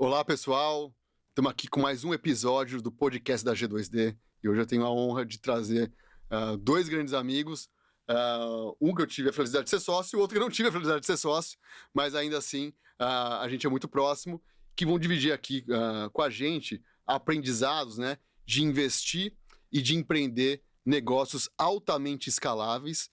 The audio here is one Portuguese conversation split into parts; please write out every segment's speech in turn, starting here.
Olá, pessoal. Estamos aqui com mais um episódio do podcast da G2D e hoje eu tenho a honra de trazer dois grandes amigos. Um que eu tive a felicidade de ser sócio, o outro que não tive a felicidade de ser sócio, mas ainda assim a gente é muito próximo, que vão dividir aqui com a gente aprendizados, né, de investir e de empreender negócios altamente escaláveis,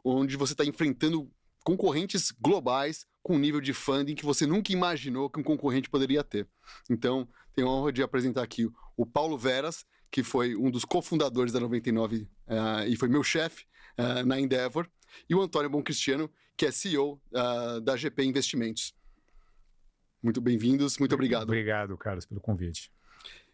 onde você está enfrentando concorrentes globais com um nível de funding que você nunca imaginou que um concorrente poderia ter. Então, tenho a honra de apresentar aqui o Paulo Veras, que foi um dos cofundadores da 99 e foi meu chefe na Endeavor, e o Antônio Boncristiano, que é CEO da GP Investimentos. Muito bem-vindos, muito obrigado. Obrigado, Carlos, pelo convite.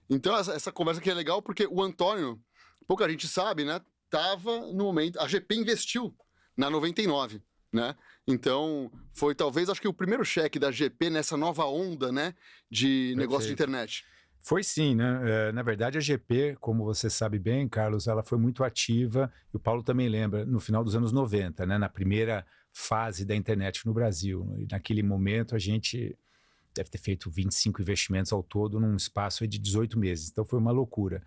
Então, essa conversa aqui é legal porque o Antônio, pouca gente sabe, né, estava no momento... A GP investiu na 99, né? Então, foi talvez, acho que o primeiro cheque da GP nessa nova onda, né, de negócio de internet. Foi sim, né? Na verdade, a GP, como você sabe bem, Carlos, ela foi muito ativa, e o Paulo também lembra, no final dos anos 90, né, na primeira fase da internet no Brasil. E naquele momento, a gente deve ter feito 25 investimentos ao todo num espaço de 18 meses. Então, foi uma loucura.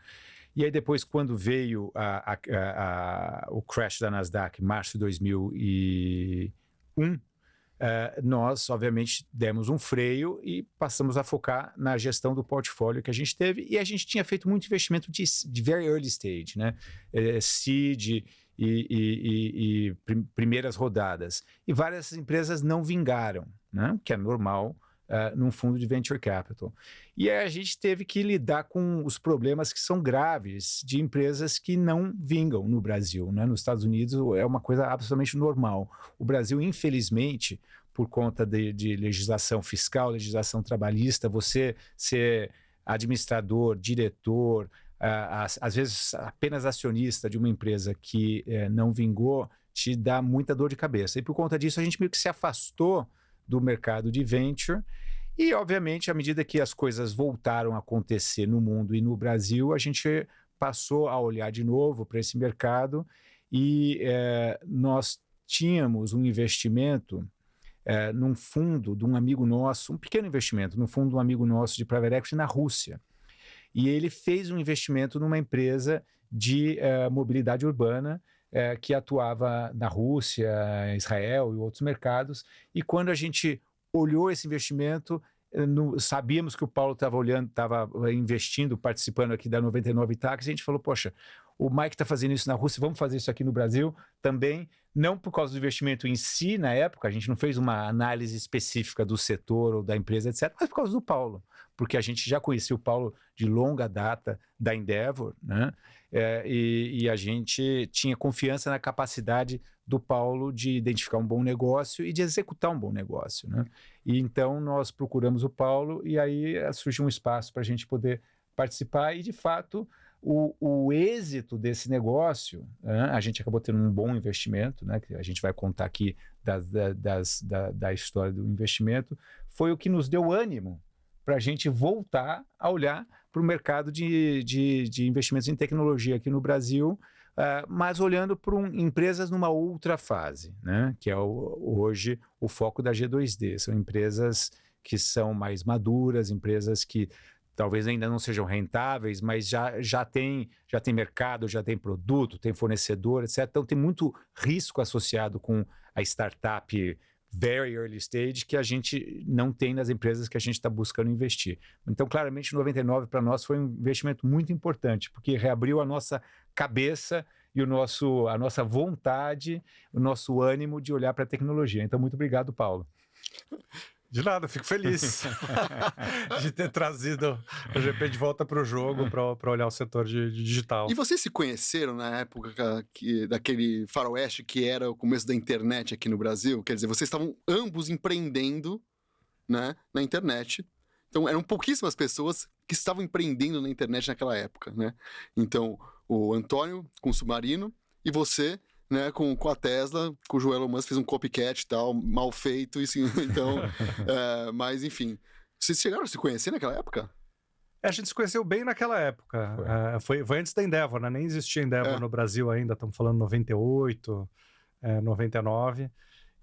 E aí depois, quando veio o crash da Nasdaq, em março de 2001, nós, obviamente, demos um freio e passamos a focar na gestão do portfólio que a gente teve. E a gente tinha feito muito investimento de very early stage, né? Seed e primeiras rodadas. E várias empresas não vingaram, né? Que é normal num fundo de venture capital. E aí a gente teve que lidar com os problemas que são graves de empresas que não vingam no Brasil, né? Nos Estados Unidos é uma coisa absolutamente normal. O Brasil, infelizmente, por conta de legislação fiscal, legislação trabalhista, você ser administrador, diretor, às vezes apenas acionista de uma empresa que não vingou, te dá muita dor de cabeça. E por conta disso a gente meio que se afastou do mercado de venture e, obviamente, à medida que as coisas voltaram a acontecer no mundo e no Brasil, a gente passou a olhar de novo para esse mercado e nós tínhamos um investimento num fundo de um amigo nosso, um pequeno investimento, num fundo de um amigo nosso de private equity na Rússia. E ele fez um investimento numa empresa de mobilidade urbana que atuava na Rússia, Israel e outros mercados. E quando a gente olhou esse investimento, sabíamos que o Paulo estava investindo, participando aqui da 99 Táxi, a gente falou, poxa, o Mike está fazendo isso na Rússia, vamos fazer isso aqui no Brasil também, não por causa do investimento em si na época, a gente não fez uma análise específica do setor ou da empresa, etc., mas por causa do Paulo, porque a gente já conhecia o Paulo de longa data da Endeavor, né? E a gente tinha confiança na capacidade do Paulo de identificar um bom negócio e de executar um bom negócio, né? E então nós procuramos o Paulo e aí surgiu um espaço para a gente poder participar e, de fato, o êxito desse negócio, a gente acabou tendo um bom investimento, né, que a gente vai contar aqui da história do investimento, foi o que nos deu ânimo para a gente voltar a olhar para o mercado de investimentos em tecnologia aqui no Brasil, mas olhando para empresas numa outra fase, né, que é hoje o foco da G2D. São empresas que são mais maduras, empresas que talvez ainda não sejam rentáveis, mas já tem mercado, já tem produto, tem fornecedor, etc. Então tem muito risco associado com a startup very early stage que a gente não tem nas empresas que a gente está buscando investir. Então, claramente, o 99 para nós foi um investimento muito importante, porque reabriu a nossa cabeça e a nossa vontade, o nosso ânimo de olhar para a tecnologia. Então, muito obrigado, Paulo. De nada, fico feliz de ter trazido o GP de volta para o jogo para olhar o setor de digital. E vocês se conheceram na época daquele faroeste que era o começo da internet aqui no Brasil? Quer dizer, vocês estavam ambos empreendendo, né, na internet. Então, eram pouquíssimas pessoas que estavam empreendendo na internet naquela época, né? Então, o Antônio com o Submarino e você, né, com a Tesla, cujo Elon Musk fez um copycat e tal, mal feito, então, mas enfim. Vocês chegaram a se conhecer naquela época? A gente se conheceu bem naquela época, foi antes da Endeavor, né? Nem existia Endeavor no Brasil ainda, estamos falando 98, 99,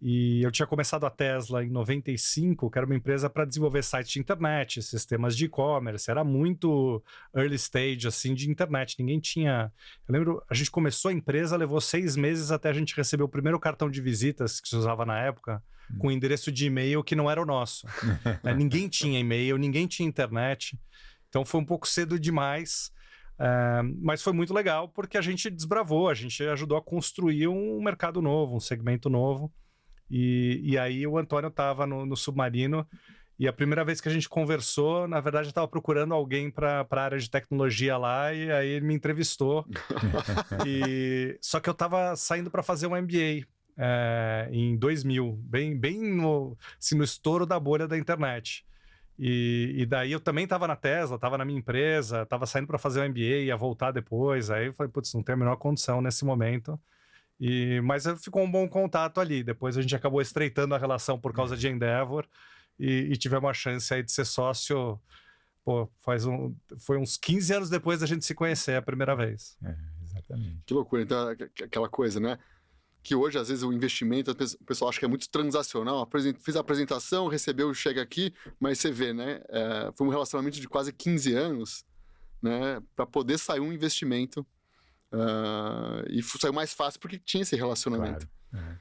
E eu tinha começado a Tesla em 95, que era uma empresa para desenvolver sites de internet, sistemas de e-commerce. Era muito early stage, assim, de internet. Ninguém tinha... Eu lembro, a gente começou a empresa, levou 6 meses até a gente receber o primeiro cartão de visitas que se usava na época, com endereço de e-mail que não era o nosso. Né? Ninguém tinha e-mail, ninguém tinha internet. Então foi um pouco cedo demais. Mas foi muito legal porque a gente desbravou, a gente ajudou a construir um mercado novo, um segmento novo. E aí o Antônio estava no Submarino e a primeira vez que a gente conversou, na verdade eu estava procurando alguém para a área de tecnologia lá e aí ele me entrevistou. Só que eu estava saindo para fazer um MBA em 2000, bem no estouro da bolha da internet. E daí eu também estava na Tesla, estava na minha empresa, estava saindo para fazer o MBA, ia voltar depois. Aí eu falei, putz, não tem a menor condição nesse momento. Mas ficou um bom contato ali. Depois a gente acabou estreitando a relação por causa de Endeavor e tivemos a chance aí de ser sócio. Pô, foi uns 15 anos depois da gente se conhecer a primeira vez. Exatamente. Que loucura. Então, aquela coisa, né? Que hoje, às vezes, o investimento, o pessoal acha que é muito transacional. Fiz a apresentação, recebeu, chega aqui, mas você vê, né? Foi um relacionamento de quase 15 anos, né? Para poder sair um investimento. E saiu mais fácil porque tinha esse relacionamento. Claro.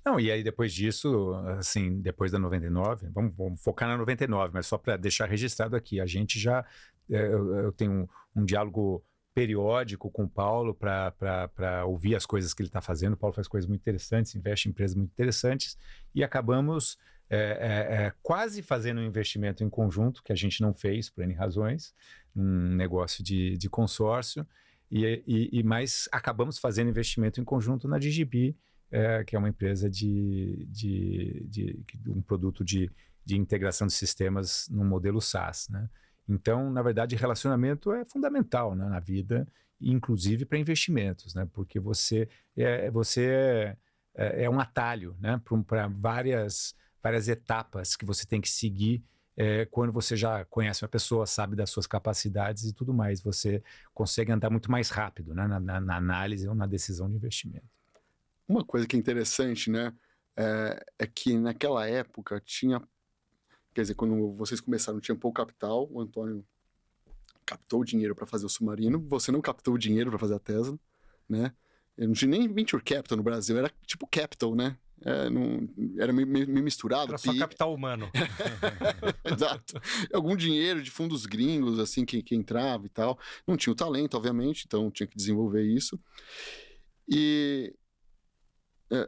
Não, e aí depois disso, assim, depois da 99, vamos focar na 99, mas só para deixar registrado aqui, a gente já, eu tenho um diálogo periódico com o Paulo para ouvir as coisas que ele está fazendo. O Paulo faz coisas muito interessantes, investe em empresas muito interessantes e acabamos quase fazendo um investimento em conjunto, que a gente não fez por N razões, um negócio de consórcio, mas acabamos fazendo investimento em conjunto na DigiBee, que é uma empresa de um produto de integração de sistemas no modelo SaaS, né? Então, na verdade, relacionamento é fundamental, né, na vida, inclusive para investimentos, né? Porque você é um atalho, né, para várias etapas que você tem que seguir. Quando você já conhece uma pessoa, sabe das suas capacidades e tudo mais, você consegue andar muito mais rápido, né, na análise ou na decisão de investimento. Uma coisa que é interessante, né, é que naquela época tinha... Quer dizer, quando vocês começaram, tinha pouco capital, o Antônio captou o dinheiro para fazer o Submarino, você não captou o dinheiro para fazer a Tesla, né? Eu não tinha nem Venture Capital no Brasil, era tipo Capital, né? Era meio misturado. Era só capital humano. Exato. Algum dinheiro de fundos gringos, assim, que entrava e tal. Não tinha o talento, obviamente, então tinha que desenvolver isso. E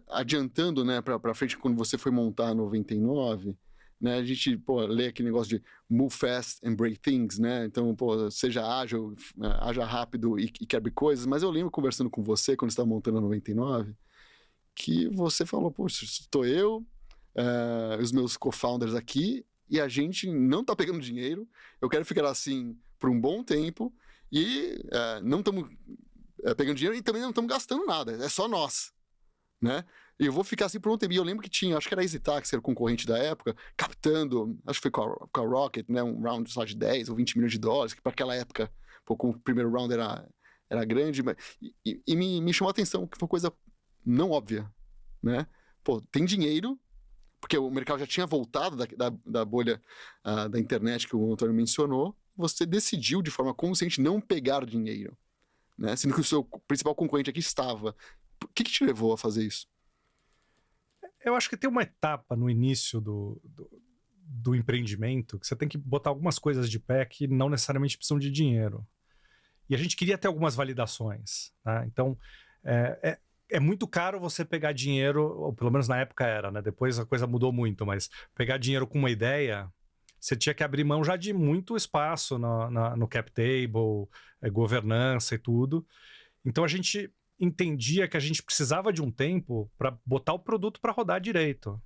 adiantando, né, para frente, quando você foi montar a 99... Né, a gente lê aquele negócio de move fast and break things, né? Então, seja ágil, haja rápido e quebre coisas. Mas eu lembro conversando com você quando você estava montando a 99, que você falou, poxa, estou eu, os meus co-founders aqui, e a gente não está pegando dinheiro, eu quero ficar assim por um bom tempo, e não estamos pegando dinheiro e também não estamos gastando nada, é só nós, né? E eu vou ficar assim por um tempo. E eu lembro que tinha, acho que era a EasyTax, que era o concorrente da época, captando, acho que foi com a Rocket, né, um round só de 10 ou 20 milhões de dólares, que para aquela época, com o primeiro round era grande, e me chamou a atenção, que foi uma coisa não óbvia, né? Tem dinheiro, porque o mercado já tinha voltado da bolha da internet que o Antônio mencionou, você decidiu de forma consciente não pegar dinheiro, né? Sendo que o seu principal concorrente aqui estava. O que te levou a fazer isso? Eu acho que tem uma etapa no início do empreendimento que você tem que botar algumas coisas de pé que não necessariamente precisam de dinheiro. E a gente queria ter algumas validações, tá? Então, é muito caro você pegar dinheiro, ou pelo menos na época era, né? Depois a coisa mudou muito, mas pegar dinheiro com uma ideia, você tinha que abrir mão já de muito espaço no cap table, governança e tudo. Então a gente entendia que a gente precisava de um tempo para botar o produto para rodar direito.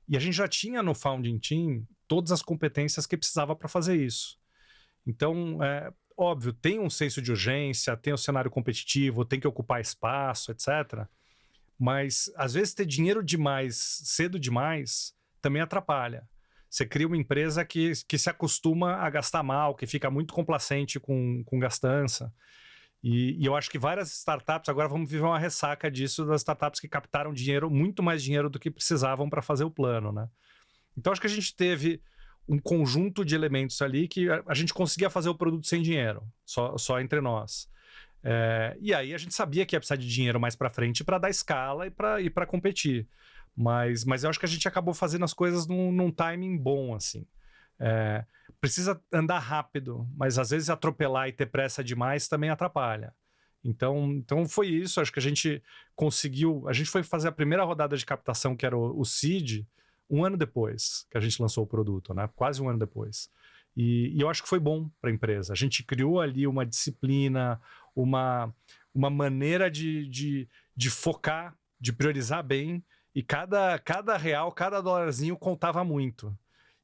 E a gente já tinha no Founding Team todas as competências que precisava para fazer isso. Então, óbvio, tem um senso de urgência, tem o cenário competitivo, tem que ocupar espaço, etc. Mas, às vezes, ter dinheiro demais, cedo demais, também atrapalha. Você cria uma empresa que se acostuma a gastar mal, que fica muito complacente com gastança. E eu acho que várias startups, agora vamos viver uma ressaca disso, das startups que captaram dinheiro, muito mais dinheiro do que precisavam para fazer o plano, né? Então acho que a gente teve um conjunto de elementos ali que a gente conseguia fazer o produto sem dinheiro, só entre nós. E aí a gente sabia que ia precisar de dinheiro mais para frente para dar escala e para competir. Mas eu acho que a gente acabou fazendo as coisas num timing bom, assim. Precisa andar rápido, mas às vezes atropelar e ter pressa demais também atrapalha. Então foi isso, acho que a gente conseguiu... A gente foi fazer a primeira rodada de captação, que era o Seed, 1 ano depois que a gente lançou o produto, né? Quase 1 ano depois. E eu acho que foi bom para a empresa. A gente criou ali uma disciplina, uma maneira de focar, de priorizar bem, e cada real, cada dólarzinho contava muito.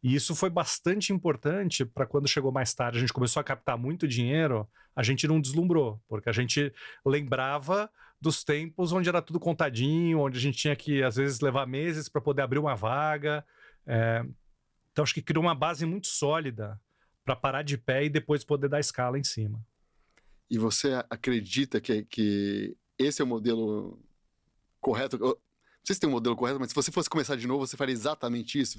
E isso foi bastante importante para quando chegou mais tarde, a gente começou a captar muito dinheiro, a gente não deslumbrou, porque a gente lembrava dos tempos onde era tudo contadinho, onde a gente tinha que, às vezes, levar meses para poder abrir uma vaga. Então, acho que criou uma base muito sólida para parar de pé e depois poder dar escala em cima. E você acredita que esse é o modelo correto? Eu não sei se tem um modelo correto, mas se você fosse começar de novo, você faria exatamente isso?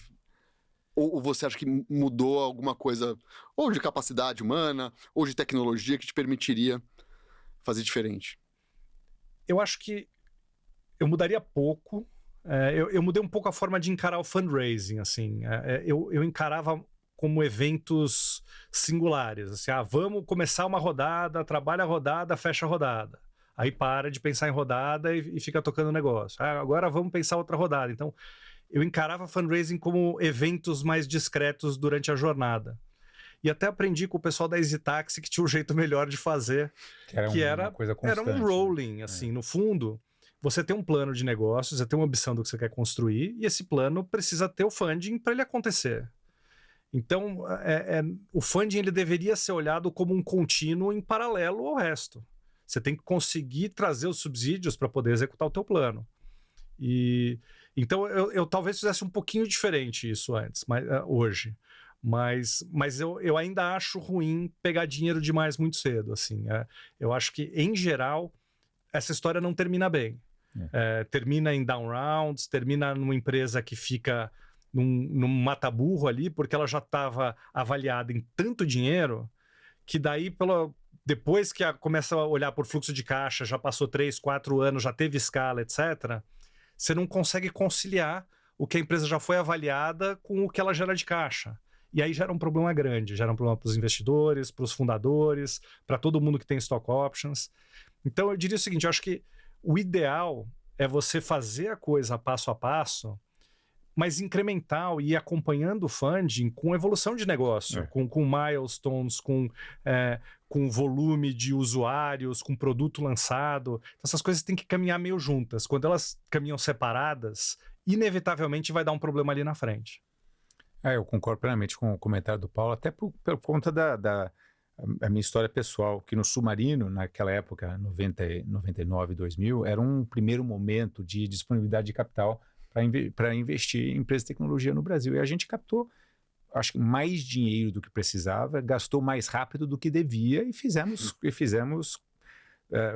Ou você acha que mudou alguma coisa, ou de capacidade humana, ou de tecnologia, que te permitiria fazer diferente? Eu acho que eu mudaria pouco. Eu mudei um pouco a forma de encarar o fundraising. Assim. Eu encarava como eventos singulares. Assim, vamos começar uma rodada, trabalha a rodada, fecha a rodada. Aí para de pensar em rodada e fica tocando o negócio. Agora vamos pensar outra rodada. Então, eu encarava fundraising como eventos mais discretos durante a jornada. E até aprendi com o pessoal da EasyTaxi que tinha um jeito melhor de fazer, que era coisa constante, era um rolling, assim, no fundo. Você tem um plano de negócios, você tem uma ambição do que você quer construir, e esse plano precisa ter o funding para ele acontecer. Então, o funding ele deveria ser olhado como um contínuo em paralelo ao resto. Você tem que conseguir trazer os subsídios para poder executar o teu plano. Então, eu talvez fizesse um pouquinho diferente isso antes, hoje. Mas eu ainda acho ruim pegar dinheiro demais muito cedo. Assim. Eu acho que, em geral, essa história não termina bem. Termina em down rounds, termina numa empresa que fica num mata-burro ali, porque ela já estava avaliada em tanto dinheiro, que daí, depois que começa a olhar por fluxo de caixa, já passou 3, 4 anos, já teve escala, etc., você não consegue conciliar o que a empresa já foi avaliada com o que ela gera de caixa. E aí gera um problema grande, gera um problema para os investidores, para os fundadores, para todo mundo que tem stock options. Então eu diria o seguinte, eu acho que o ideal é você fazer a coisa passo a passo, mas incremental e ir acompanhando o funding com evolução de negócio, com milestones, com volume de usuários, com produto lançado. Então, essas coisas têm que caminhar meio juntas. Quando elas caminham separadas, inevitavelmente vai dar um problema ali na frente. Eu concordo plenamente com o comentário do Paulo, até por conta da minha história pessoal, que no Submarino, naquela época, 99, 2000, era um primeiro momento de disponibilidade de capital para investir em empresas de tecnologia no Brasil. E a gente captou, acho que mais dinheiro do que precisava, gastou mais rápido do que devia e fizemos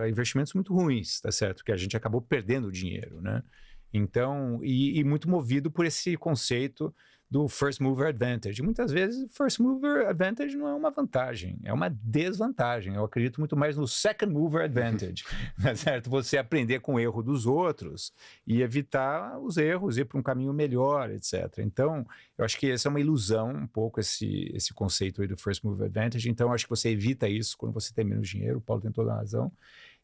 investimentos muito ruins, tá certo? Que a gente acabou perdendo dinheiro, né? Então, e muito movido por esse conceito do First Mover Advantage. Muitas vezes, First Mover Advantage não é uma vantagem, é uma desvantagem. Eu acredito muito mais no Second Mover Advantage, tá certo? Você aprender com o erro dos outros e evitar os erros, ir para um caminho melhor, etc. Então, eu acho que essa é uma ilusão, um pouco, esse conceito aí do First Mover Advantage. Então, eu acho que você evita isso quando você tem menos dinheiro, o Paulo tem toda a razão.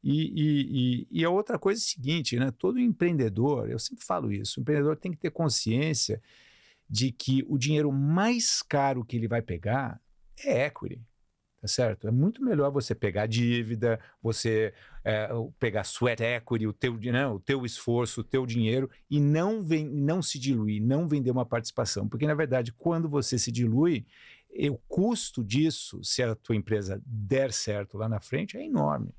E a outra coisa é o seguinte, né? Todo empreendedor, eu sempre falo isso, o empreendedor tem que ter consciência de que o dinheiro mais caro que ele vai pegar é equity, tá certo? É muito melhor você pegar dívida, você pegar sweat equity, o teu esforço, o teu dinheiro, e não se diluir, não vender uma participação. Porque, na verdade, quando você se dilui, o custo disso, se a tua empresa der certo lá na frente, é enorme,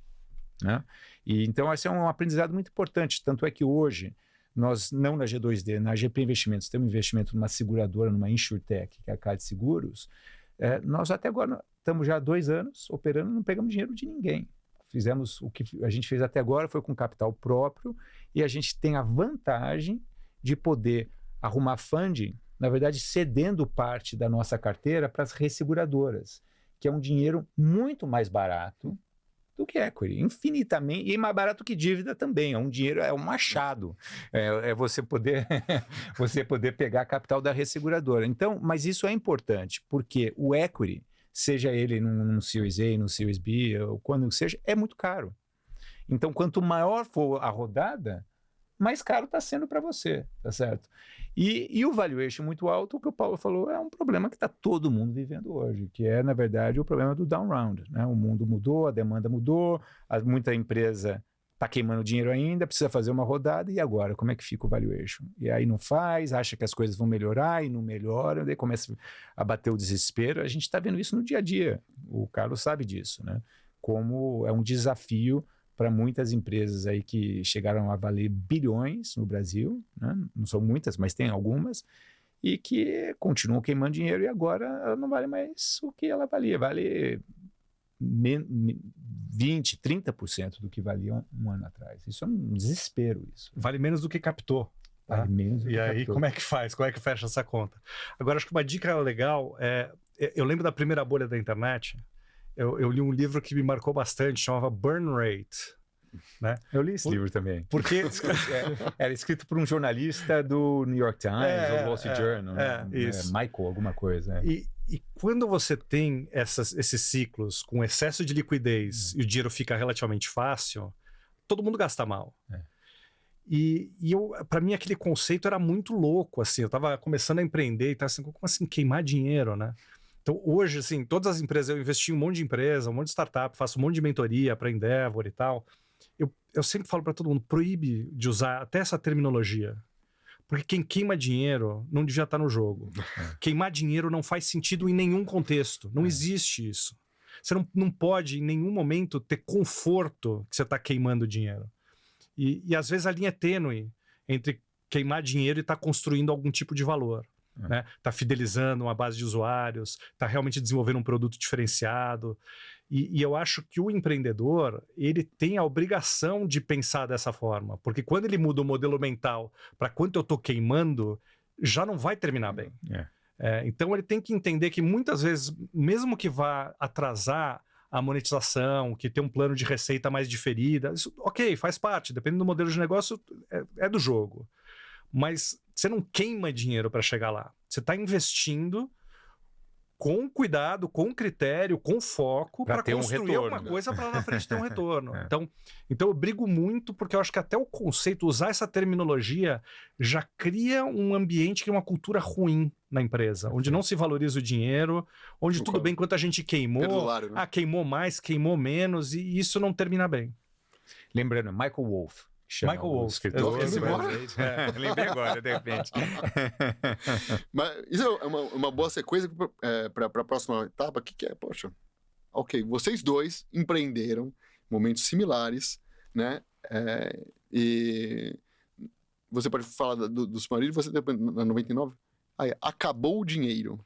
né? E, então, esse é um aprendizado muito importante. Tanto é que hoje, nós, não na G2D, na GP Investimentos, temos um investimento numa seguradora, numa InsurTech, que é a CAD Seguros. Nós até agora estamos já há 2 anos operando, não pegamos dinheiro de ninguém. fizemos o que a gente fez até agora, foi com capital próprio, e a gente tem a vantagem de poder arrumar funding, na verdade, cedendo parte da nossa carteira para as resseguradoras, que é um dinheiro muito mais barato do que equity, infinitamente, e mais barato que dívida também, é um dinheiro, é um achado, é você poder você poder pegar a capital da resseguradora. Então, mas isso é importante, porque o equity, seja ele num Series A, num Series B, ou quando seja, é muito caro. Então, quanto maior for a rodada, mais caro está sendo para você, tá certo? E o valuation muito alto, o que o Paulo falou, é um problema que está todo mundo vivendo hoje, que é, na verdade, o problema do down round, né? O mundo mudou, a demanda mudou, muita empresa está queimando dinheiro ainda, precisa fazer uma rodada, e agora? Como é que fica o valuation? E aí não faz, acha que as coisas vão melhorar e não melhoram, daí começa a bater o desespero. A gente está vendo isso no dia a dia, o Carlos sabe disso, né? Como é um desafio para muitas empresas aí que chegaram a valer bilhões no Brasil, né? Não são muitas, mas tem algumas, e que continuam queimando dinheiro e agora ela não vale mais o que ela valia, vale 20%, 30% do que valia um ano atrás. Isso é um desespero. Isso. Vale menos do que captou. Tá? Vale menos do que E aí, captou. como é que faz? Como é que fecha essa conta? Agora, acho que uma dica legal é... Eu lembro da primeira bolha da internet, eu li um livro que me marcou bastante, chamava Burn Rate. Né? Eu li esse livro também. Porque era escrito por um jornalista do New York Times ou Wall Street Journal, isso. Michael, alguma coisa. E quando você tem esses ciclos com excesso de liquidez e o dinheiro fica relativamente fácil, todo mundo gasta mal. E para mim aquele conceito era muito louco, assim, eu estava começando a empreender e estava assim, como assim queimar dinheiro, né? Então hoje, assim, todas as empresas, eu investi em um monte de empresa, um monte de startup, faço um monte de mentoria para Endeavor e tal. Eu sempre falo para todo mundo, proíbe de usar até essa terminologia. Porque quem queima dinheiro não devia estar no jogo. Queimar dinheiro não faz sentido em nenhum contexto. Não existe isso. Você não pode, em nenhum momento, ter conforto que você está queimando dinheiro. E às vezes a linha é tênue entre queimar dinheiro e estar construindo algum tipo de valor. Né? Tá fidelizando uma base de usuários, tá realmente desenvolvendo um produto diferenciado. E eu acho que o empreendedor, ele tem a obrigação de pensar dessa forma, porque quando ele muda o modelo mental para quanto eu tô queimando, já não vai terminar bem. Então ele tem que entender que muitas vezes, mesmo que vá atrasar a monetização, que tem um plano de receita mais diferida, isso, ok, faz parte, dependendo do modelo de negócio, é do jogo. Mas você não queima dinheiro para chegar lá. Você está investindo com cuidado, com critério, com foco para construir alguma coisa para lá na frente ter um retorno. Então eu brigo muito porque eu acho que até o conceito, usar essa terminologia, já cria um ambiente que é uma cultura ruim na empresa, onde não se valoriza o dinheiro, onde tudo bem quanto a gente queimou, né? Queimou mais, queimou menos, e isso não termina bem. Lembrando, Michael Wolff. Michael Wolff, escritor. Lembrei agora, de repente. Mas isso é uma boa sequência para a próxima etapa. O que é? Poxa, ok, vocês dois empreenderam momentos similares, né? E você pode falar do Submarino, você na 99, aí, acabou o dinheiro.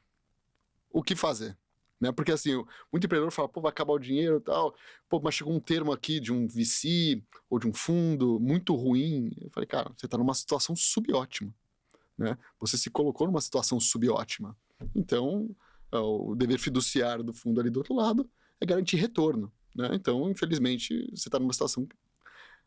O que fazer? Né? Porque assim, muito empreendedor fala, pô, vai acabar o dinheiro e tal, pô, mas chegou um termo aqui de um VC ou de um fundo muito ruim. Eu falei, cara, você tá numa situação subótima, né? Você se colocou numa situação subótima. Então, o dever fiduciário do fundo ali do outro lado é garantir retorno, né? Então, infelizmente, você tá numa situação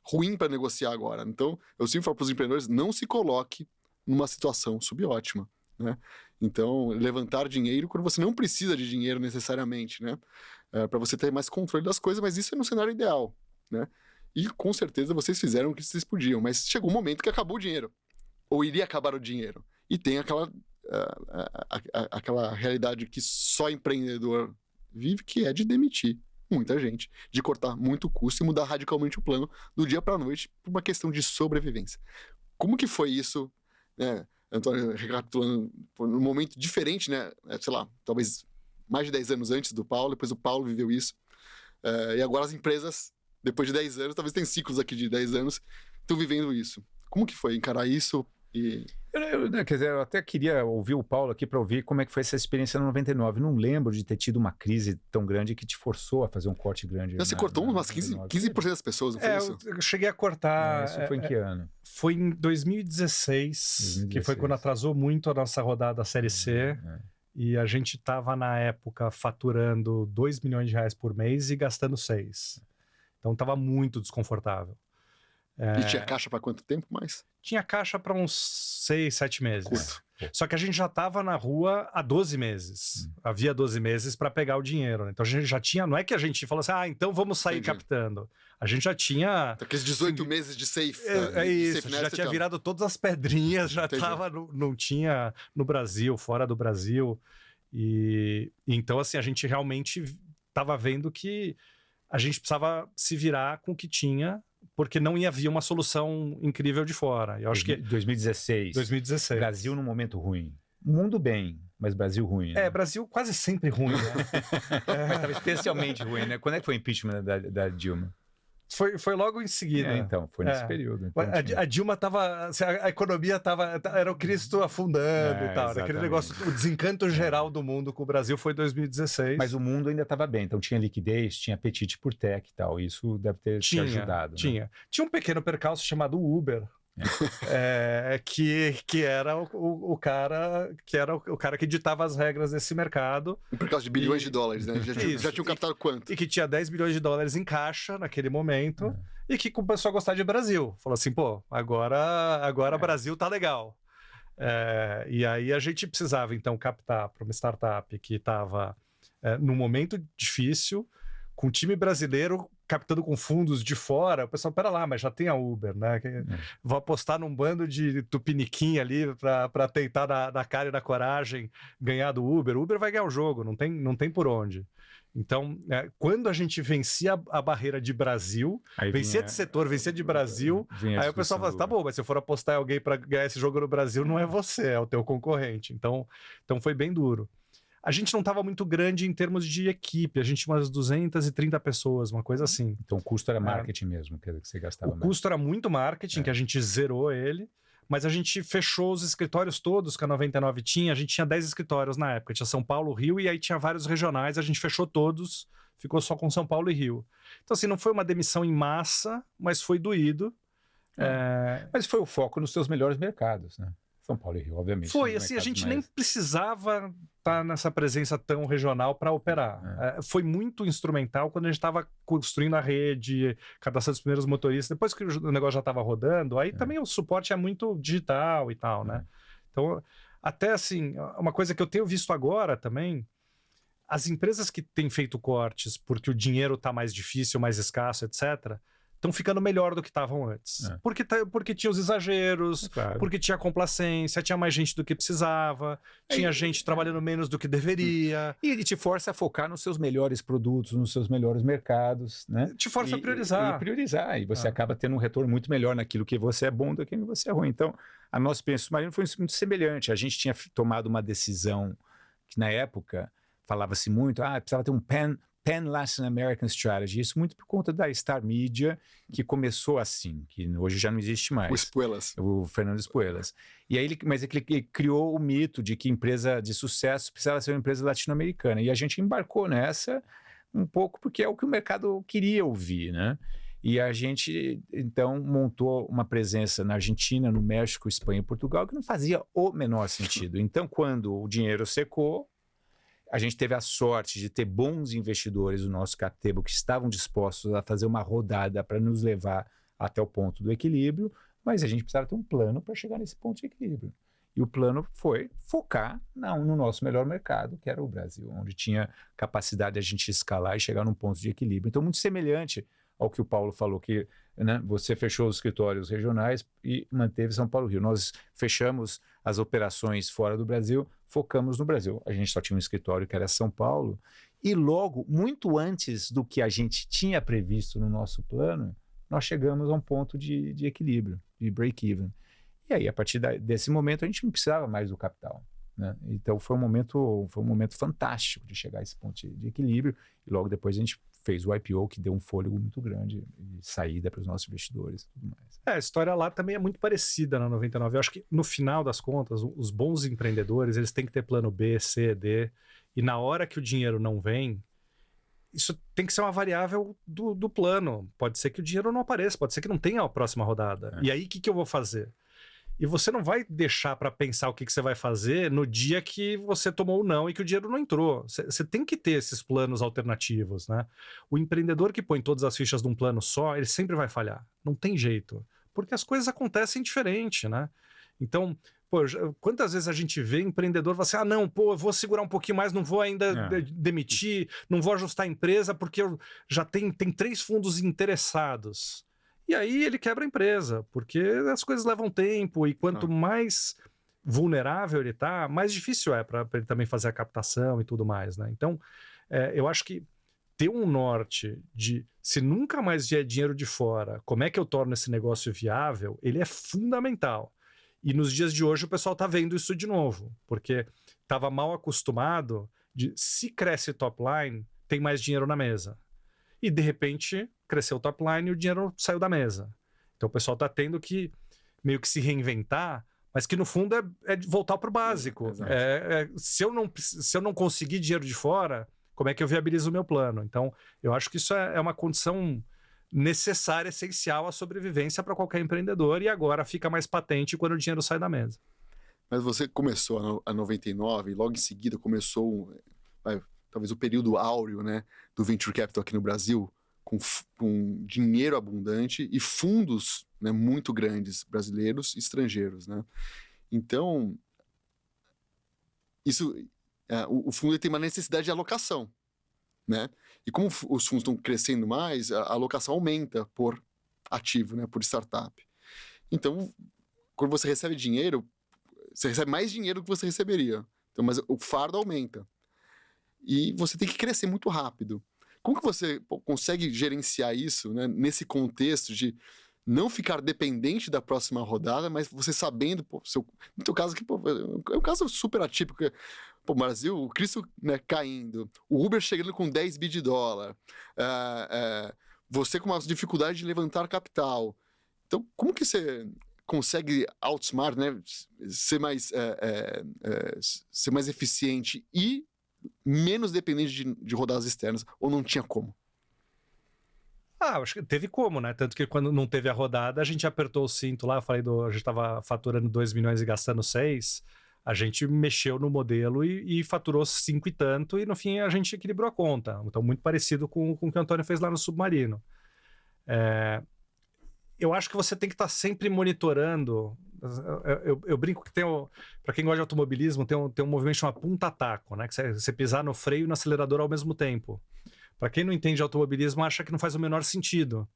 ruim para negociar agora. Então, eu sempre falo para os empreendedores, não se coloque numa situação subótima, né? Então, levantar dinheiro quando você não precisa de dinheiro necessariamente, né? Para você ter mais controle das coisas, mas isso é no cenário ideal, né? E com certeza vocês fizeram o que vocês podiam, mas chegou um momento que acabou o dinheiro, ou iria acabar o dinheiro. E tem aquela realidade que só empreendedor vive, que é de demitir muita gente, de cortar muito custo e mudar radicalmente o plano do dia para a noite por uma questão de sobrevivência. Como que foi isso, né? Antônio, recapitulando, num momento diferente, né? Sei lá, talvez mais de 10 anos antes do Paulo, depois o Paulo viveu isso. E agora as empresas, depois de 10 anos, talvez tem ciclos aqui de 10 anos, estão vivendo isso. Como que foi encarar isso Quer dizer, eu até queria ouvir o Paulo aqui para ouvir como é que foi essa experiência no 99. Não lembro de ter tido uma crise tão grande que te forçou a fazer um corte grande. Você cortou umas 15% das pessoas, não foi isso? Eu cheguei a cortar. Isso foi em que ano? Foi em 2016, que foi quando atrasou muito a nossa rodada da Série C. E a gente estava, na época, faturando R$2 milhões por mês e gastando 6. Então estava muito desconfortável. E tinha caixa para quanto tempo mais? Tinha caixa para uns 6, 7 meses. Curto. Só que a gente já estava na rua há 12 meses. Havia 12 meses para pegar o dinheiro. Né? Então a gente já tinha. Não é que a gente falou assim, então vamos sair captando. A gente já tinha. Aqueles 18 meses de safe. Isso, safe já tinha virado todas as pedrinhas, já estava. Não tinha no Brasil, fora do Brasil. E então, assim, a gente realmente estava vendo que a gente precisava se virar com o que tinha, porque não havia uma solução incrível de fora. Eu acho que 2016. Brasil num momento ruim. Mundo bem, mas Brasil ruim. Né? Brasil quase sempre ruim, né? Mas estava especialmente ruim, né? Quando é que foi o impeachment da Dilma? Foi logo em seguida. Então, foi nesse período. Então, a Dilma estava... A economia estava... Era o Cristo afundando e tal. Aquele negócio, o desencanto geral do mundo com o Brasil foi 2016. Mas o mundo ainda estava bem. Então tinha liquidez, tinha apetite por tech e tal. Isso deve ter te ajudado. Tinha. Né? Tinha um pequeno percalço chamado Uber. Que era o cara que ditava as regras desse mercado. Por causa de bilhões de dólares, né? Já tinham captado quanto? E que tinha 10 bilhões de dólares em caixa naquele momento e que começou a gostar de Brasil. Falou assim, agora Brasil tá legal. E aí a gente precisava então captar para uma startup que estava num momento difícil, com um time brasileiro captando com fundos de fora. O pessoal, pera lá, mas já tem a Uber, né? Vou apostar num bando de tupiniquim ali para tentar na cara e na coragem ganhar do Uber. O Uber vai ganhar o jogo, não tem por onde. Então, quando a gente vencia a barreira de Brasil, vencia de setor, vencia de Brasil, aí o pessoal fala, tá bom, mas se eu for apostar em alguém para ganhar esse jogo no Brasil, não é você, é o teu concorrente. Então foi bem duro. A gente não estava muito grande em termos de equipe, a gente tinha umas 230 pessoas, uma coisa assim. Então o custo era marketing mesmo, que você gastava mais. O custo era muito marketing, que a gente zerou ele, mas a gente fechou os escritórios todos que a 99 tinha, a gente tinha 10 escritórios na época, tinha São Paulo, Rio, e aí tinha vários regionais, a gente fechou todos, ficou só com São Paulo e Rio. Então assim, não foi uma demissão em massa, mas foi doído. Mas foi o foco nos seus melhores mercados, né? São Paulo e Rio, obviamente. Foi, assim, a gente nem precisava estar nessa presença tão regional para operar. Foi muito instrumental quando a gente estava construindo a rede, cadastrando os primeiros motoristas. Depois que o negócio já estava rodando, aí também o suporte é muito digital e tal, né? Então, até assim, uma coisa que eu tenho visto agora também, as empresas que têm feito cortes porque o dinheiro está mais difícil, mais escasso, etc., estão ficando melhor do que estavam antes. Porque tinha os exageros, porque tinha complacência, tinha mais gente do que precisava, tinha gente trabalhando menos do que deveria. E ele te força a focar nos seus melhores produtos, nos seus melhores mercados, né? Te força a priorizar. E você acaba tendo um retorno muito melhor naquilo que você é bom do que você é ruim. Então, a nossa experiência submarina foi muito semelhante. A gente tinha tomado uma decisão que, na época, falava-se muito, precisava ter um Pan-Latin American Strategy, isso muito por conta da Star Media, que começou assim, que hoje já não existe mais. O Espuelas. O Fernando Espuelas. E aí ele criou o mito de que empresa de sucesso precisava ser uma empresa latino-americana. E a gente embarcou nessa um pouco porque é o que o mercado queria ouvir, né? E a gente, então, montou uma presença na Argentina, no México, Espanha e Portugal, que não fazia o menor sentido. Então, quando o dinheiro secou, a gente teve a sorte de ter bons investidores do nosso cap table que estavam dispostos a fazer uma rodada para nos levar até o ponto do equilíbrio, mas a gente precisava ter um plano para chegar nesse ponto de equilíbrio. E o plano foi focar no nosso melhor mercado, que era o Brasil, onde tinha capacidade de a gente escalar e chegar num ponto de equilíbrio. Então, muito semelhante ao que o Paulo falou, que você fechou os escritórios regionais e manteve São Paulo e Rio. Nós fechamos as operações fora do Brasil, focamos no Brasil. A gente só tinha um escritório que era São Paulo, e logo, muito antes do que a gente tinha previsto no nosso plano, nós chegamos a um ponto de equilíbrio, de break-even. E aí, a partir desse momento, a gente não precisava mais do capital, né? Então, foi um momento fantástico de chegar a esse ponto de equilíbrio, e logo depois a gente fez o IPO, que deu um fôlego muito grande e saída para os nossos investidores e tudo mais. A história lá também é muito parecida na 99. Eu acho que, no final das contas, os bons empreendedores, eles têm que ter plano B, C, D, e na hora que o dinheiro não vem, isso tem que ser uma variável do plano. Pode ser que o dinheiro não apareça, pode ser que não tenha a próxima rodada. E aí, o que eu vou fazer? E você não vai deixar para pensar o que você vai fazer no dia que você tomou o não e que o dinheiro não entrou. Você tem que ter esses planos alternativos, né? O empreendedor que põe todas as fichas num plano só, ele sempre vai falhar. Não tem jeito. Porque as coisas acontecem diferente, né? Então, pô, quantas vezes a gente vê empreendedor falar assim, ah, não, pô, eu vou segurar um pouquinho mais, não vou ainda demitir, não vou ajustar a empresa porque eu já tem 3 fundos interessados. E aí ele quebra a empresa, porque as coisas levam tempo e quanto mais vulnerável ele está, mais difícil é para ele também fazer a captação e tudo mais, né? Então, eu acho que ter um norte de se nunca mais vier dinheiro de fora, como é que eu torno esse negócio viável, ele é fundamental. E nos dias de hoje o pessoal está vendo isso de novo, porque estava mal acostumado de se cresce top line, tem mais dinheiro na mesa. E de repente cresceu o top line e o dinheiro saiu da mesa. Então o pessoal está tendo que meio que se reinventar, mas que no fundo é voltar para o básico. Se eu não conseguir dinheiro de fora, como é que eu viabilizo o meu plano? Então eu acho que isso é uma condição necessária, essencial à sobrevivência para qualquer empreendedor, e agora fica mais patente quando o dinheiro sai da mesa. Mas você começou a 99 e logo em seguida começou talvez o período áureo, né, do Venture Capital aqui no Brasil, com dinheiro abundante e fundos, né, muito grandes, brasileiros e estrangeiros, né? Então, o fundo tem uma necessidade de alocação, né? E como os fundos estão crescendo mais, a alocação aumenta por ativo, né, por startup. Então, quando você recebe dinheiro, você recebe mais dinheiro do que você receberia. Então, mas o fardo aumenta. E você tem que crescer muito rápido. Como que você consegue gerenciar isso, né, nesse contexto de não ficar dependente da próxima rodada, mas você sabendo, no teu caso aqui, é um caso super atípico. O Brasil, o Cristo, né, caindo, o Uber chegando com 10 bi de dólar, você com uma dificuldade de levantar capital. Então, como que você consegue outsmart, né, ser mais eficiente e menos dependente de rodadas externas, ou não tinha como? Acho que teve como, né? Tanto que quando não teve a rodada, a gente apertou o cinto lá, a gente estava faturando 2 milhões e gastando 6, a gente mexeu no modelo e faturou 5 e tanto, e no fim a gente equilibrou a conta. Então, muito parecido com o que o Antônio fez lá no Submarino. Eu acho que você tem que estar sempre monitorando. Eu brinco que para quem gosta de automobilismo, tem um movimento chamado punta-taco, né? Que você pisar no freio e no acelerador ao mesmo tempo. Para quem não entende de automobilismo, acha que não faz o menor sentido.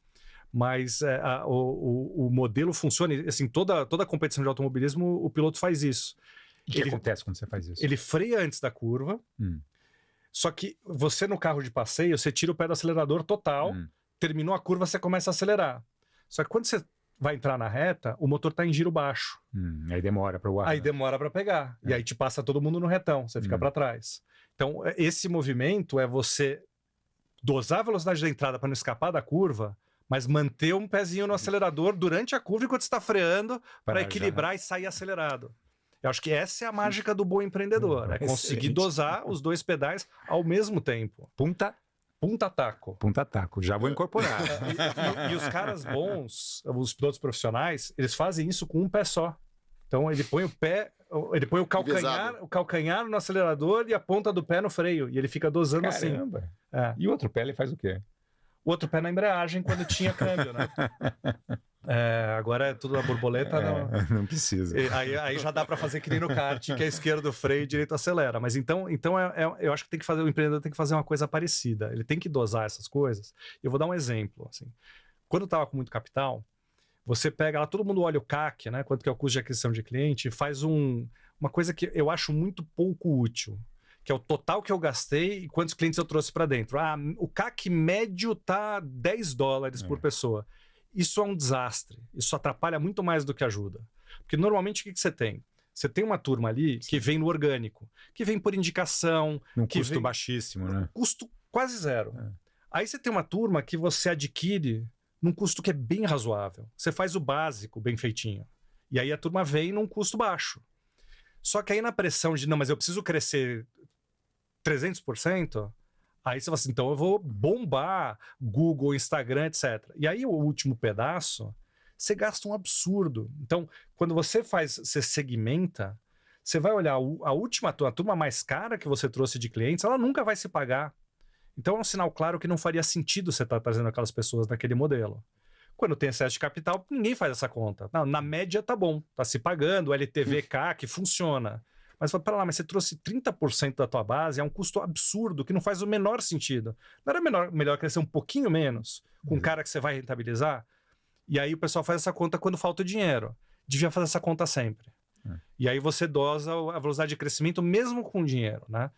Mas o modelo funciona. Assim, toda competição de automobilismo, o piloto faz isso. O que acontece quando você faz isso? Ele freia antes da curva. Só que você, no carro de passeio, você tira o pé do acelerador total, terminou a curva, você começa a acelerar. Só que quando você vai entrar na reta, o motor está em giro baixo. Aí demora para o ar. Aí demora para pegar. E aí te passa todo mundo no retão, você fica para trás. Então, esse movimento é você dosar a velocidade da entrada para não escapar da curva, mas manter um pezinho no acelerador durante a curva enquanto você está freando para equilibrar e sair acelerado. Eu acho que essa é a mágica do bom empreendedor. É conseguir dosar os 2 pedais ao mesmo tempo. Punta-taco. Punta-taco, já vou incorporar. E os caras bons, os pilotos profissionais, eles fazem isso com um pé só. Então ele põe o calcanhar no acelerador e a ponta do pé no freio. E ele fica dosando assim. E o outro pé ele faz o quê? O outro pé na embreagem quando tinha câmbio, né? Agora é tudo a borboleta. Não precisa. Aí já dá para fazer que nem no kart, que é esquerdo freio e direito acelera. Mas então eu acho que o empreendedor tem que fazer uma coisa parecida. Ele tem que dosar essas coisas. Eu vou dar um exemplo. Assim. Quando eu estava com muito capital, você pega lá, todo mundo olha o CAC, né? Quanto que é o custo de aquisição de cliente, e faz uma coisa que eu acho muito pouco útil, que é o total que eu gastei e quantos clientes eu trouxe para dentro. O CAC médio tá $10 por pessoa. Isso é um desastre. Isso atrapalha muito mais do que ajuda. Porque normalmente o que você tem? Você tem uma turma ali que vem no orgânico, que vem por indicação. Um custo baixíssimo, né? Custo quase zero. Aí você tem uma turma que você adquire num custo que é bem razoável. Você faz o básico bem feitinho. E aí a turma vem num custo baixo. Só que aí na pressão de, não, mas eu preciso crescer 300%, aí você fala assim, então eu vou bombar Google, Instagram, etc. E aí o último pedaço, você gasta um absurdo. Então, quando você segmenta, você vai olhar a turma mais cara que você trouxe de clientes, ela nunca vai se pagar. Então é um sinal claro que não faria sentido você estar trazendo aquelas pessoas naquele modelo. Quando tem excesso de capital, ninguém faz essa conta. Não, na média tá bom, tá se pagando, o LTV, CAC, funciona. Mas fala, pera lá, mas você trouxe 30% da tua base, é um custo absurdo, que não faz o menor sentido. Não era melhor crescer um pouquinho menos, com um cara que você vai rentabilizar? E aí o pessoal faz essa conta quando falta o dinheiro. Devia fazer essa conta sempre. E aí você dosa a velocidade de crescimento mesmo com dinheiro, né?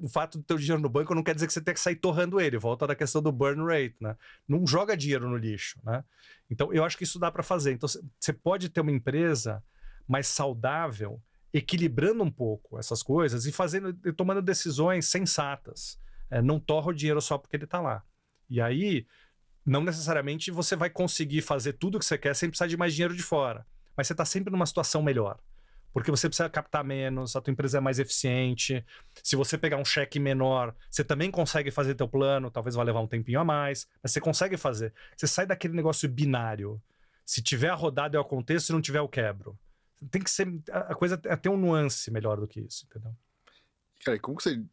O fato de ter o dinheiro no banco não quer dizer que você tem que sair torrando ele. Volta da questão do burn rate, né? Não joga dinheiro no lixo, né? Então, eu acho que isso dá para fazer. Então, você pode ter uma empresa mais saudável, equilibrando um pouco essas coisas e tomando decisões sensatas. Não torra o dinheiro só porque ele está lá. E aí, não necessariamente você vai conseguir fazer tudo o que você quer sem precisar de mais dinheiro de fora. Mas você está sempre numa situação melhor. Porque você precisa captar menos, a tua empresa é mais eficiente. Se você pegar um cheque menor, você também consegue fazer teu plano, talvez vai levar um tempinho a mais, mas você consegue fazer. Você sai daquele negócio binário. Se tiver a rodada, eu aconteço, se não tiver, eu quebro. Tem que ser... A coisa tem um nuance melhor do que isso, entendeu? Cara, e como que você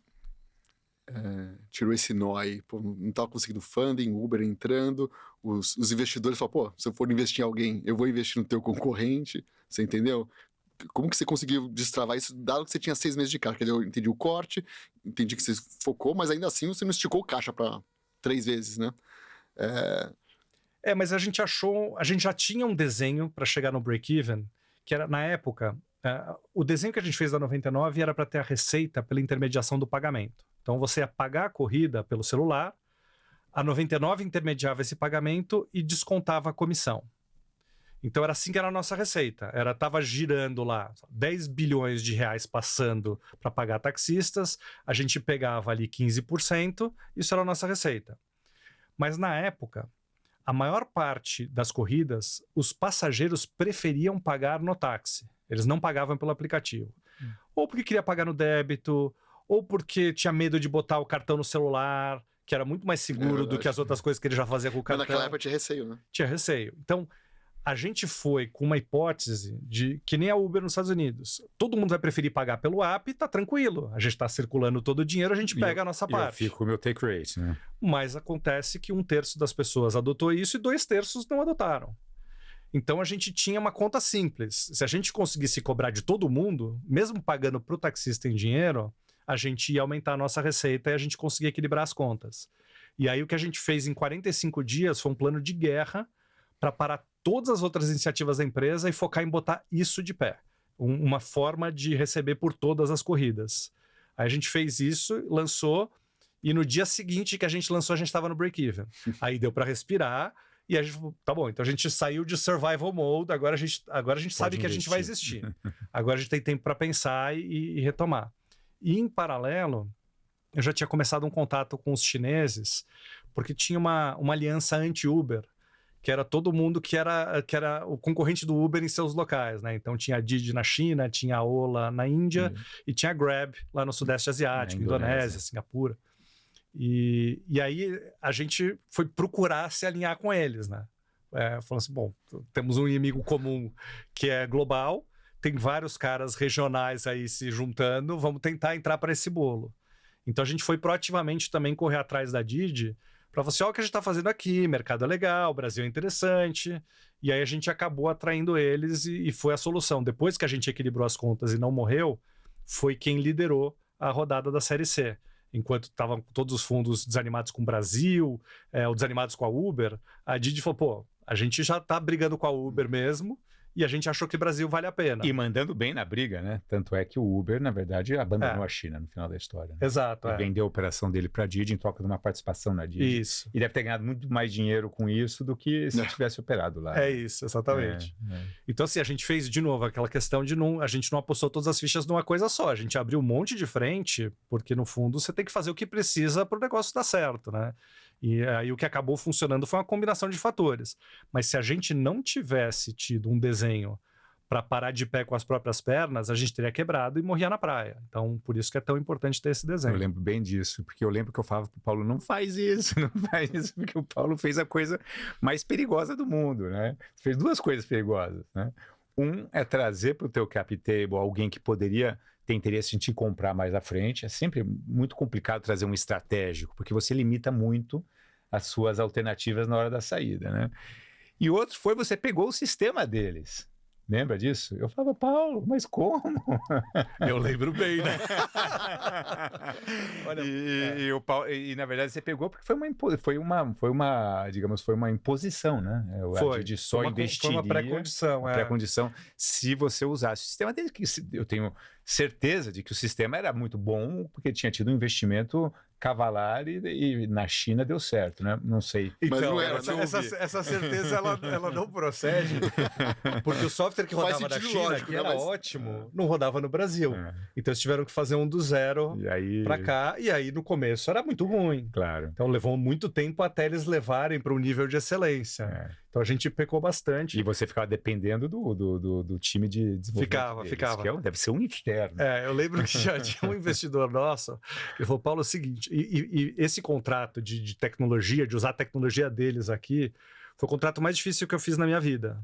tirou esse nó aí? Pô, não estava conseguindo funding, Uber entrando, os investidores falam, pô, se eu for investir em alguém, eu vou investir no teu concorrente, você entendeu? Como que você conseguiu destravar isso, dado que você tinha 6 meses de caixa? Quer dizer, eu entendi o corte, entendi que você focou, mas ainda assim você não esticou o caixa para 3 vezes, né? Mas a gente já tinha um desenho para chegar no break-even, que era, na época, o desenho que a gente fez da 99 era para ter a receita pela intermediação do pagamento. Então você ia pagar a corrida pelo celular, a 99 intermediava esse pagamento e descontava a comissão. Então era assim que era a nossa receita. Estava girando lá 10 bilhões de reais passando para pagar taxistas, a gente pegava ali 15%, isso era a nossa receita. Mas na época, a maior parte das corridas, os passageiros preferiam pagar no táxi. Eles não pagavam pelo aplicativo. Ou porque queria pagar no débito, ou porque tinha medo de botar o cartão no celular, que era muito mais seguro do que as outras coisas que ele já fazia com o cartão. Mas naquela época tinha receio, né? Tinha receio. Então, a gente foi com uma hipótese de que nem a Uber nos Estados Unidos. Todo mundo vai preferir pagar pelo app e tá tranquilo. A gente está circulando todo o dinheiro, a gente pega a nossa parte. Eu fico com o meu take rate, né? Mas acontece que 1/3 das pessoas adotou isso e 2/3 não adotaram. Então a gente tinha uma conta simples. Se a gente conseguisse cobrar de todo mundo, mesmo pagando para o taxista em dinheiro, a gente ia aumentar a nossa receita e a gente conseguia equilibrar as contas. E aí o que a gente fez em 45 dias foi um plano de guerra para parar todas as outras iniciativas da empresa e focar em botar isso de pé. Uma forma de receber por todas as corridas. Aí a gente fez isso, lançou, e no dia seguinte que a gente lançou, a gente estava no break-even. Aí deu para respirar, e a gente falou, tá bom, então a gente saiu de survival mode, agora a gente sabe que a gente vai existir. Agora a gente tem tempo para pensar e retomar. E em paralelo, eu já tinha começado um contato com os chineses, porque tinha uma aliança anti-Uber, que era todo mundo que era o concorrente do Uber em seus locais, né? Então tinha a Didi na China, tinha a Ola na Índia e tinha a Grab lá no Sudeste Asiático, Indonésia, Singapura. E aí a gente foi procurar se alinhar com eles, né? Falando assim, bom, temos um inimigo comum que é global, tem vários caras regionais aí se juntando, vamos tentar entrar para esse bolo. Então a gente foi proativamente também correr atrás da Didi, para você, olha o que a gente está fazendo aqui, mercado é legal, o Brasil é interessante, e aí a gente acabou atraindo eles e foi a solução. Depois que a gente equilibrou as contas e não morreu, foi quem liderou a rodada da Série C. Enquanto estavam todos os fundos desanimados com o Brasil, ou desanimados com a Uber, a Didi falou, pô, a gente já está brigando com a Uber mesmo, e a gente achou que o Brasil vale a pena. E mandando bem na briga, né? Tanto é que o Uber, na verdade, abandonou a China no final da história. Né? Exato. Ele vendeu a operação dele para a Didi em troca de uma participação na Didi. Isso. E deve ter ganhado muito mais dinheiro com isso do que se tivesse operado lá. É isso, exatamente. Então, assim, a gente fez, de novo, aquela questão de a gente não apostou todas as fichas numa coisa só. A gente abriu um monte de frente, porque, no fundo, você tem que fazer o que precisa para o negócio dar certo, né? E aí o que acabou funcionando foi uma combinação de fatores. Mas se a gente não tivesse tido um desenho para parar de pé com as próprias pernas, a gente teria quebrado e morria na praia. Então, por isso que é tão importante ter esse desenho. Eu lembro bem disso, porque eu lembro que eu falava pro Paulo, não faz isso, porque o Paulo fez a coisa mais perigosa do mundo, né? Fez duas coisas perigosas, né? Um é trazer para o teu cap table alguém que poderia ter interesse em te comprar mais à frente. É sempre muito complicado trazer um estratégico, porque você limita muito as suas alternativas na hora da saída, né? E outro foi, você pegou o sistema deles. Lembra disso? Eu falava, Paulo, mas como? Eu lembro bem, né? Olha, e na verdade você pegou porque foi uma imposição, né? Foi. A Didi só investiria. Foi uma pré-condição. Pré-condição se você usasse o sistema dele, que eu tenho certeza de que o sistema era muito bom, porque tinha tido um investimento cavalar e na China deu certo, né? Não sei. Então, não era, essa certeza ela não procede, porque o software que rodava na China, lógico, que era ótimo, não rodava no Brasil. Então eles tiveram que fazer um do zero para cá, e aí no começo era muito ruim. Claro. Então levou muito tempo até eles levarem para um nível de excelência. Então a gente pecou bastante. E você ficava dependendo do time de desenvolvimento. Ficava. Que deve ser um inferno. Eu lembro que já tinha um investidor nosso, ele falou, Paulo, é o seguinte, e esse contrato de tecnologia, de usar a tecnologia deles aqui, foi o contrato mais difícil que eu fiz na minha vida.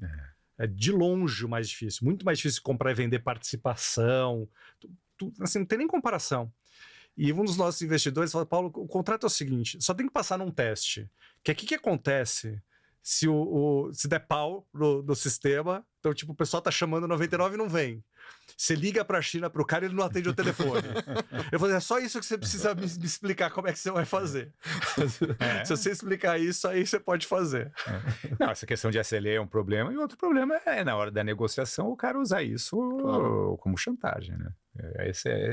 É de longe o mais difícil, muito mais difícil comprar e vender participação, assim, não tem nem comparação. E um dos nossos investidores falou, Paulo, o contrato é o seguinte, só tem que passar num teste, que aqui que acontece se der pau no sistema, então tipo, o pessoal tá chamando 99 e não vem. Você liga pra China pro cara e ele não atende o telefone. Eu falei, é só isso que você precisa me explicar como é que você vai fazer. Se você explicar isso, aí você pode fazer. Não, essa questão de SLA é um problema, e outro problema é na hora da negociação o cara usar isso como chantagem, né?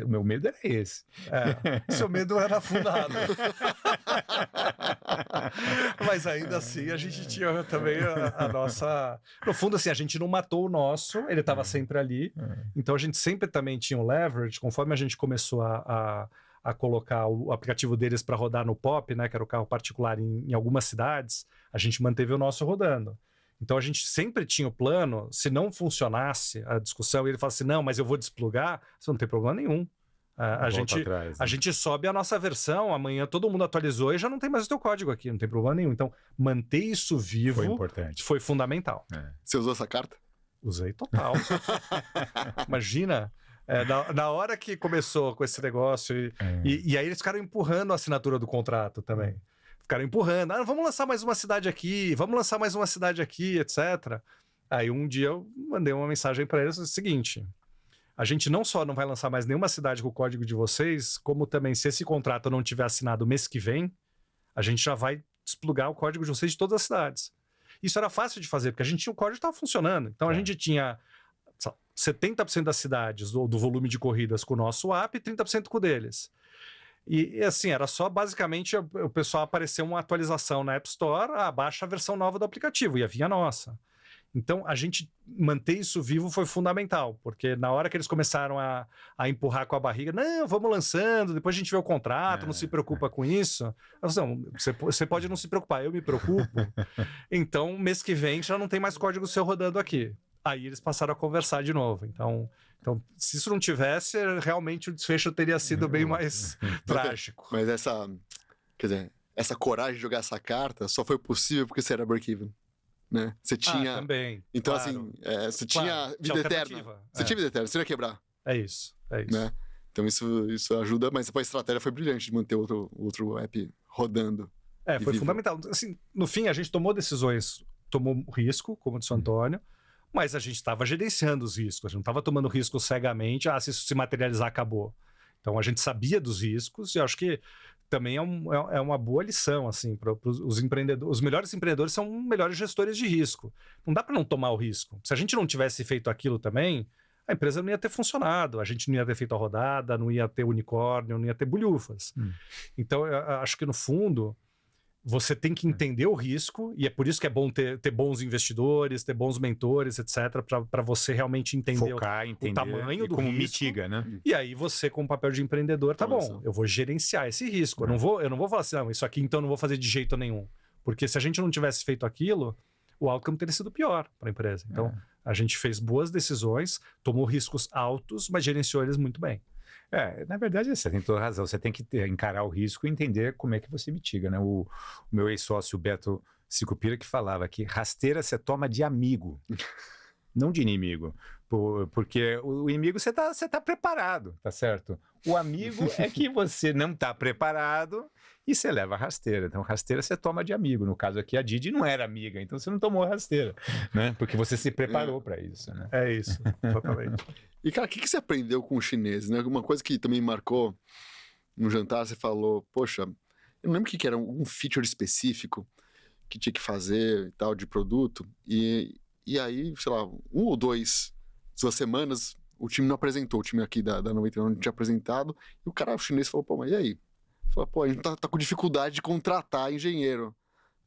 O meu medo era esse. Seu medo era fundado. Mas ainda assim a gente tinha também a nossa... No fundo, assim, a gente não matou o nosso, ele estava sempre ali. Então a gente sempre também tinha um leverage, conforme a gente começou a colocar o aplicativo deles para rodar no POP, né, que era o carro particular em algumas cidades, a gente manteve o nosso rodando. Então a gente sempre tinha o plano, se não funcionasse a discussão, e ele fala assim, não, mas eu vou desplugar, você não tem problema nenhum. A gente sobe a nossa versão, amanhã todo mundo atualizou e já não tem mais o teu código aqui, não tem problema nenhum. Então, manter isso vivo foi importante. Foi fundamental. Você usou essa carta? Usei total. Imagina, na hora que começou com esse negócio, e aí eles ficaram empurrando a assinatura do contrato também. Ficaram empurrando, vamos lançar mais uma cidade aqui, etc. Aí um dia eu mandei uma mensagem para eles, o seguinte, a gente não só não vai lançar mais nenhuma cidade com o código de vocês, como também se esse contrato não tiver assinado mês que vem, a gente já vai desplugar o código de vocês de todas as cidades. Isso era fácil de fazer, porque a gente tinha o código que estava funcionando. Então a gente tinha 70% das cidades do volume de corridas com o nosso app e 30% com o deles. E assim, era só basicamente o pessoal aparecer uma atualização na App Store, baixa a versão nova do aplicativo, e havia a nossa. Então, a gente manter isso vivo foi fundamental, porque na hora que eles começaram a empurrar com a barriga, não, vamos lançando, depois a gente vê o contrato, não se preocupa com isso. Eu falei, não, você pode não se preocupar, eu me preocupo. Então, mês que vem já não tem mais código seu rodando aqui. Aí eles passaram a conversar de novo. Então, se isso não tivesse, realmente o desfecho teria sido bem mais trágico. Mas essa coragem de jogar essa carta só foi possível porque você era break-even. Né? Você tinha. Também. Então, claro. Assim, você tinha vida eterna. Você tinha vida eterna, você não ia quebrar. É isso. Né? Então, isso ajuda, mas a estratégia foi brilhante de manter outro app rodando. Foi fundamental. Assim, no fim, a gente tomou decisões, tomou risco, como disse o Antônio, mas a gente estava gerenciando os riscos, a gente não estava tomando risco cegamente, se isso se materializar, acabou. Então a gente sabia dos riscos e acho que também é uma boa lição, assim, para os empreendedores. Os melhores empreendedores são melhores gestores de risco. Não dá para não tomar o risco. Se a gente não tivesse feito aquilo também, a empresa não ia ter funcionado, a gente não ia ter feito a rodada, não ia ter unicórnio, não ia ter bulhufas. Então, eu acho que no fundo, você tem que entender o risco, e é por isso que é bom ter bons investidores, ter bons mentores, etc., para você realmente entender Focar, entender o tamanho do como risco. mitiga, né? E aí você, com o papel de empreendedor, tá bom, eu vou gerenciar esse risco. Eu não vou falar assim, não, isso aqui então eu não vou fazer de jeito nenhum. Porque se a gente não tivesse feito aquilo, o outcome teria sido pior para a empresa. Então, a gente fez boas decisões, tomou riscos altos, mas gerenciou eles muito bem. Na verdade, você tem toda razão. Você tem que encarar o risco e entender como é que você mitiga, né? O meu ex-sócio Beto Sicupira que falava que rasteira você toma de amigo, não de inimigo. Porque o inimigo você tá preparado, tá certo? O amigo é que você não tá preparado e você leva a rasteira. Então, rasteira você toma de amigo. No caso aqui, a Didi não era amiga, então você não tomou rasteira, né? Porque você se preparou para isso, né? É isso, exatamente. E, cara, o que você aprendeu com os chineses, né? Uma coisa que também marcou no jantar, você falou, poxa, eu não lembro o que era, um feature específico que tinha que fazer e tal, de produto, e aí, sei lá, 1 ou 2 semanas, o time não apresentou, o time aqui da 99 não tinha apresentado, e o chinês falou, pô, mas e aí? Falou, pô, a gente tá com dificuldade de contratar engenheiro.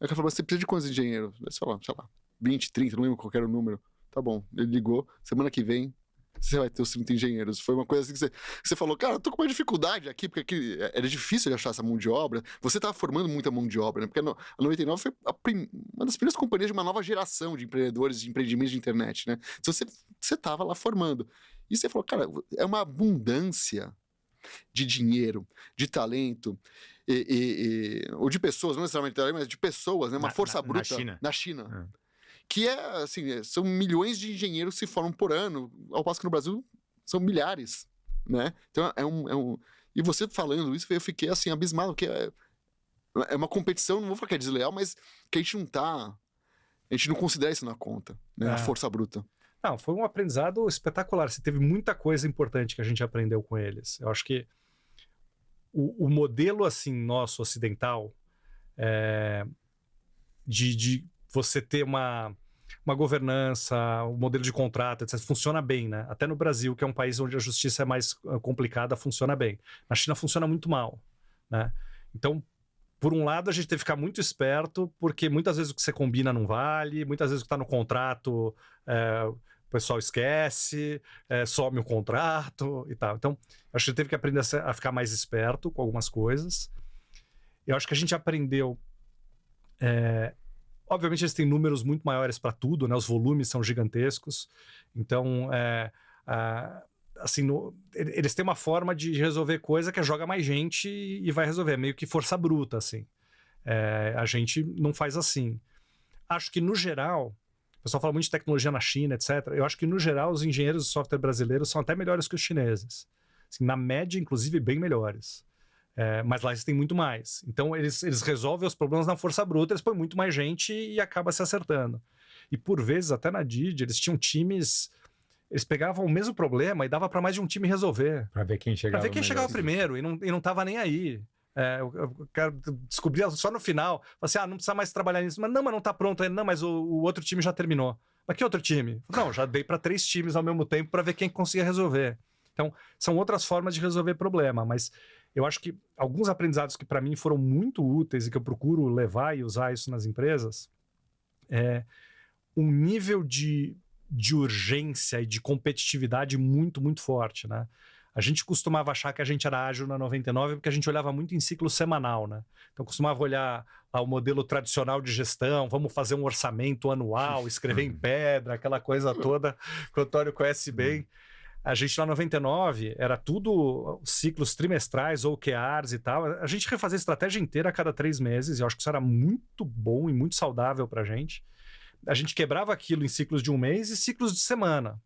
Aí o cara falou, você precisa de quantos engenheiros? Sei lá, 20, 30, não lembro qual era o número. Tá bom, ele ligou, semana que vem você vai ter os 30 engenheiros. Foi uma coisa assim que você falou, cara, eu tô com uma dificuldade aqui, porque aqui era difícil de achar essa mão de obra. Você tava formando muita mão de obra, né? Porque a 99 foi uma das primeiras companhias de uma nova geração de empreendedores, de empreendimentos de internet, né? Então você tava lá formando. E você falou, cara, é uma abundância de dinheiro, de talento, ou de pessoas, não necessariamente talento, mas de pessoas, né? Uma força bruta na China. Que assim, são milhões de engenheiros que se formam por ano, ao passo que no Brasil são milhares, né? Então e você falando isso, eu fiquei assim, abismado, porque é uma competição, não vou falar que é desleal, mas que a gente não considera isso na conta, né? A força bruta. Não, foi um aprendizado espetacular. Você teve muita coisa importante que a gente aprendeu com eles. Eu acho que o modelo assim nosso ocidental de você ter uma governança, um modelo de contrato, etc., funciona bem, né? Até no Brasil, que é um país onde a justiça é mais complicada, funciona bem. Na China funciona muito mal, né? Então, por um lado, a gente tem que ficar muito esperto, porque muitas vezes o que você combina não vale, muitas vezes o que está no contrato o pessoal esquece, some o contrato e tal. Então, acho que a gente teve que aprender a ficar mais esperto com algumas coisas. Eu acho que a gente aprendeu... Obviamente, eles têm números muito maiores para tudo, né? Os volumes são gigantescos. Então, assim, eles têm uma forma de resolver coisa que joga mais gente e vai resolver. É meio que força bruta, assim. A gente não faz assim. Acho que, no geral, o pessoal fala muito de tecnologia na China, etc. Eu acho que, no geral, os engenheiros de software brasileiros são até melhores que os chineses. Assim, na média, inclusive, bem melhores. Mas lá eles têm muito mais. Então, eles resolvem os problemas na força bruta, eles põem muito mais gente e acaba se acertando. E, por vezes, até na Didi, eles tinham times... Eles pegavam o mesmo problema e dava para mais de um time resolver. Para ver quem chegava, primeiro e não tava nem aí. O cara descobria só no final. Falei assim, não precisa mais trabalhar nisso. Mas não tá pronto ainda. Não, mas o outro time já terminou. Mas que outro time? Não, já dei para 3 times ao mesmo tempo para ver quem conseguia resolver. Então, são outras formas de resolver problema. Mas eu acho que alguns aprendizados que para mim foram muito úteis e que eu procuro levar e usar isso nas empresas um nível de urgência e de competitividade muito, muito forte, né? A gente costumava achar que a gente era ágil na 99 porque a gente olhava muito em ciclo semanal, né? Então, costumava olhar o modelo tradicional de gestão, vamos fazer um orçamento anual, escrever em pedra, aquela coisa toda que o Antônio conhece bem. A gente na 99 era tudo ciclos trimestrais, OKRs e tal. A gente refazia a estratégia inteira a cada 3 meses, e eu acho que isso era muito bom e muito saudável pra gente. A gente quebrava aquilo em ciclos de 1 mês e ciclos de semana.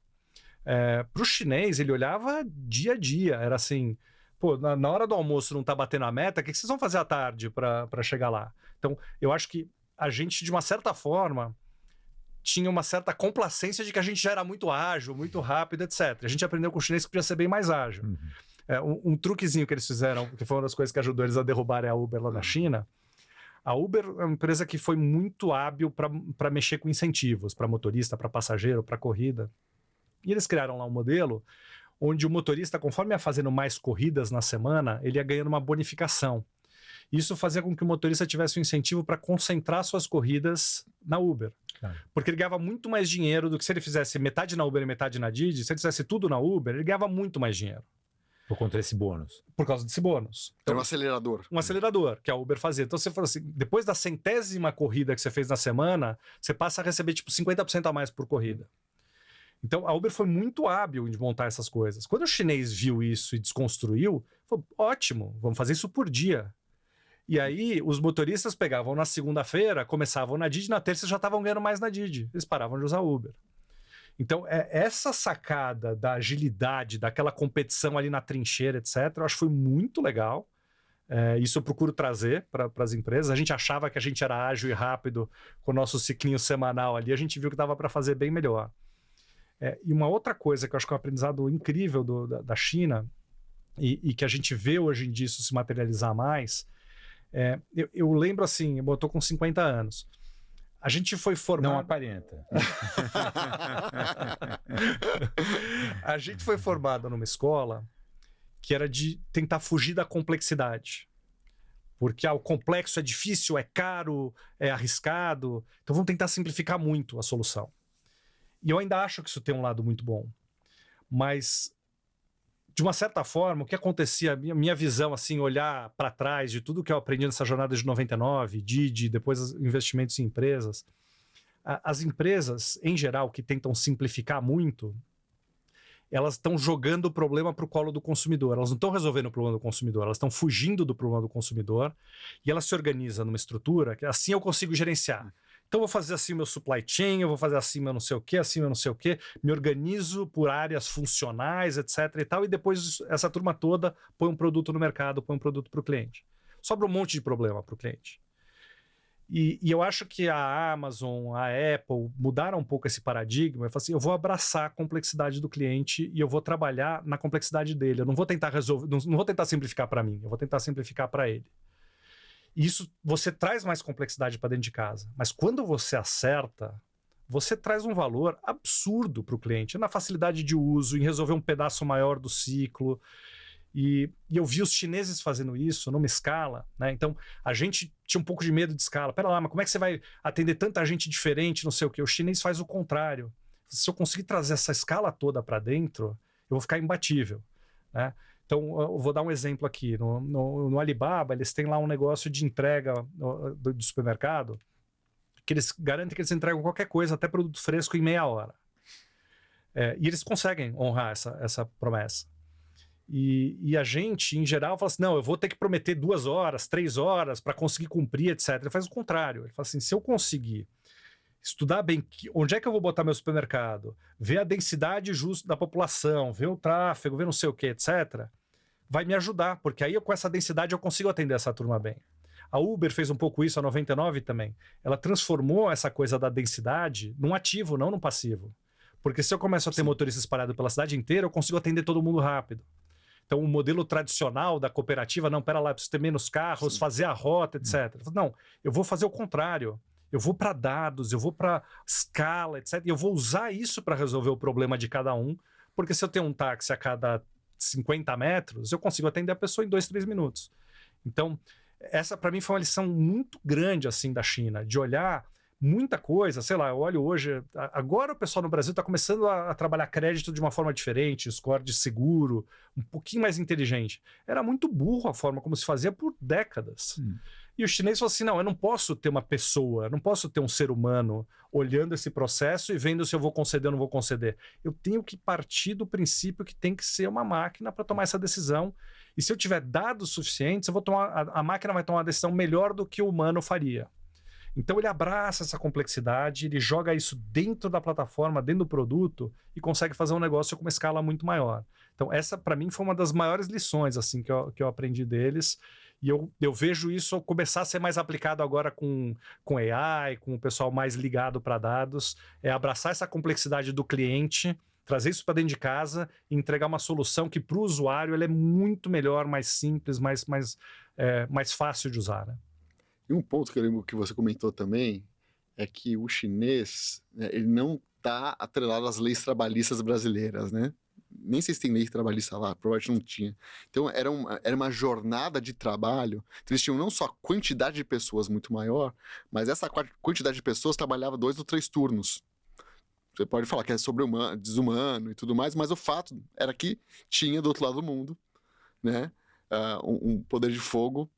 Para o chinês, ele olhava dia a dia. Era assim, pô, na hora do almoço não tá batendo a meta, o que vocês vão fazer à tarde para chegar lá? Então, eu acho que a gente, de uma certa forma, tinha uma certa complacência de que a gente já era muito ágil, muito rápido, etc. A gente aprendeu com o chinês que podia ser bem mais ágil. Um truquezinho que eles fizeram, que foi uma das coisas que ajudou eles a derrubarem a Uber lá na China. A Uber é uma empresa que foi muito hábil para mexer com incentivos, para motorista, para passageiro, para corrida. E eles criaram lá um modelo onde o motorista, conforme ia fazendo mais corridas na semana, ele ia ganhando uma bonificação. Isso fazia com que o motorista tivesse um incentivo para concentrar suas corridas na Uber. Porque ele ganhava muito mais dinheiro do que se ele fizesse metade na Uber e metade na Didi. Se ele fizesse tudo na Uber, ele ganhava muito mais dinheiro. Por conta desse bônus. Por causa desse bônus. Então, era um acelerador. Um acelerador, que a Uber fazia. Então você fala assim, depois da 100ª corrida que você fez na semana, você passa a receber tipo 50% a mais por corrida. Então a Uber foi muito hábil de montar essas coisas. Quando o chinês viu isso e desconstruiu, falou, ótimo, vamos fazer isso por dia. E aí os motoristas pegavam na segunda-feira, começavam na Didi, na terça já estavam ganhando mais na Didi. Eles paravam de usar Uber. Então, essa sacada da agilidade, daquela competição ali na trincheira, etc., eu acho que foi muito legal. Isso eu procuro trazer para as empresas. A gente achava que a gente era ágil e rápido com o nosso ciclinho semanal ali, a gente viu que dava para fazer bem melhor. E uma outra coisa que eu acho que é um aprendizado incrível da China, e que a gente vê hoje em dia isso se materializar mais, eu lembro assim, eu tô com 50 anos. A gente foi formado... Não aparenta. A gente foi formado numa escola que era de tentar fugir da complexidade. Porque o complexo é difícil, é caro, é arriscado. Então vamos tentar simplificar muito a solução. E eu ainda acho que isso tem um lado muito bom. Mas, de uma certa forma, o que acontecia, a minha visão, assim, olhar para trás de tudo que eu aprendi nessa jornada de 99, Didi, depois investimentos em empresas, as empresas, em geral, que tentam simplificar muito, elas estão jogando o problema para o colo do consumidor. Elas não estão resolvendo o problema do consumidor, elas estão fugindo do problema do consumidor e elas se organizam numa estrutura que assim eu consigo gerenciar. Então eu vou fazer assim o meu supply chain, eu vou fazer assim meu não sei o quê, assim meu não sei o quê, me organizo por áreas funcionais, etc e tal, e depois essa turma toda põe um produto no mercado, põe um produto para o cliente. Sobra um monte de problema para o cliente. E eu acho que a Amazon, a Apple mudaram um pouco esse paradigma. Eu falo assim, eu vou abraçar a complexidade do cliente e eu vou trabalhar na complexidade dele. Eu não vou tentar resolver, não vou tentar simplificar para mim, eu vou tentar simplificar para ele. E isso, você traz mais complexidade para dentro de casa. Mas quando você acerta, você traz um valor absurdo para o cliente, na facilidade de uso, em resolver um pedaço maior do ciclo. E eu vi os chineses fazendo isso numa escala, né? Então, a gente tinha um pouco de medo de escala. Pera lá, mas como é que você vai atender tanta gente diferente, não sei o quê? O chinês faz o contrário. Se eu conseguir trazer essa escala toda para dentro, eu vou ficar imbatível, né? Então, eu vou dar um exemplo aqui. No Alibaba, eles têm lá um negócio de entrega do supermercado, que eles garantem que eles entregam qualquer coisa, até produto fresco, em meia hora. E eles conseguem honrar essa promessa. E a gente, em geral, fala assim, não, eu vou ter que prometer 2 horas, 3 horas para conseguir cumprir, etc. Ele faz o contrário. Ele fala assim, se eu conseguir estudar bem onde é que eu vou botar meu supermercado, ver a densidade justa da população, ver o tráfego, ver não sei o que, etc., vai me ajudar, porque aí com essa densidade eu consigo atender essa turma bem. A Uber fez um pouco isso, a 99 também. Ela transformou essa coisa da densidade num ativo, não num passivo. Porque se eu começo a ter motorista espalhado pela cidade inteira, eu consigo atender todo mundo rápido. Então, o modelo tradicional da cooperativa, não, pera lá, eu preciso ter menos carros, sim, fazer a rota, etc. Não, eu vou fazer o contrário. Eu vou para dados, eu vou para escala, etc. E eu vou usar isso para resolver o problema de cada um, porque se eu tenho um táxi a cada 50 metros, eu consigo atender a pessoa em 2, 3 minutos. Então, essa para mim foi uma lição muito grande assim da China, de olhar muita coisa, sei lá, eu olho hoje, agora o pessoal no Brasil está começando a trabalhar crédito de uma forma diferente, score de seguro, um pouquinho mais inteligente. Era muito burro a forma como se fazia por décadas. E o chinês falou assim, não, eu não posso ter uma pessoa, eu não posso ter um ser humano olhando esse processo e vendo se eu vou conceder ou não vou conceder. Eu tenho que partir do princípio que tem que ser uma máquina para tomar essa decisão. E se eu tiver dados suficientes, eu vou tomar, a máquina vai tomar uma decisão melhor do que o humano faria. Então ele abraça essa complexidade, ele joga isso dentro da plataforma, dentro do produto e consegue fazer um negócio com uma escala muito maior. Então essa para mim foi uma das maiores lições assim, que eu aprendi deles e eu vejo isso começar a ser mais aplicado agora com AI, com o pessoal mais ligado para dados, abraçar essa complexidade do cliente trazer isso para dentro de casa e entregar uma solução que para o usuário ele é muito melhor, mais simples, mais fácil de usar, né? E um ponto que eu lembro que você comentou também é que o chinês, né, ele não está atrelado às leis trabalhistas brasileiras, né? Nem sei se tem lei trabalhista lá, provavelmente não tinha. Então, era uma jornada de trabalho. Então, eles tinham não só a quantidade de pessoas muito maior, mas essa quantidade de pessoas trabalhava 2 ou 3 turnos. Você pode falar que é sobre-humano, desumano e tudo mais, mas o fato era que tinha do outro lado do mundo, né, um poder de fogo,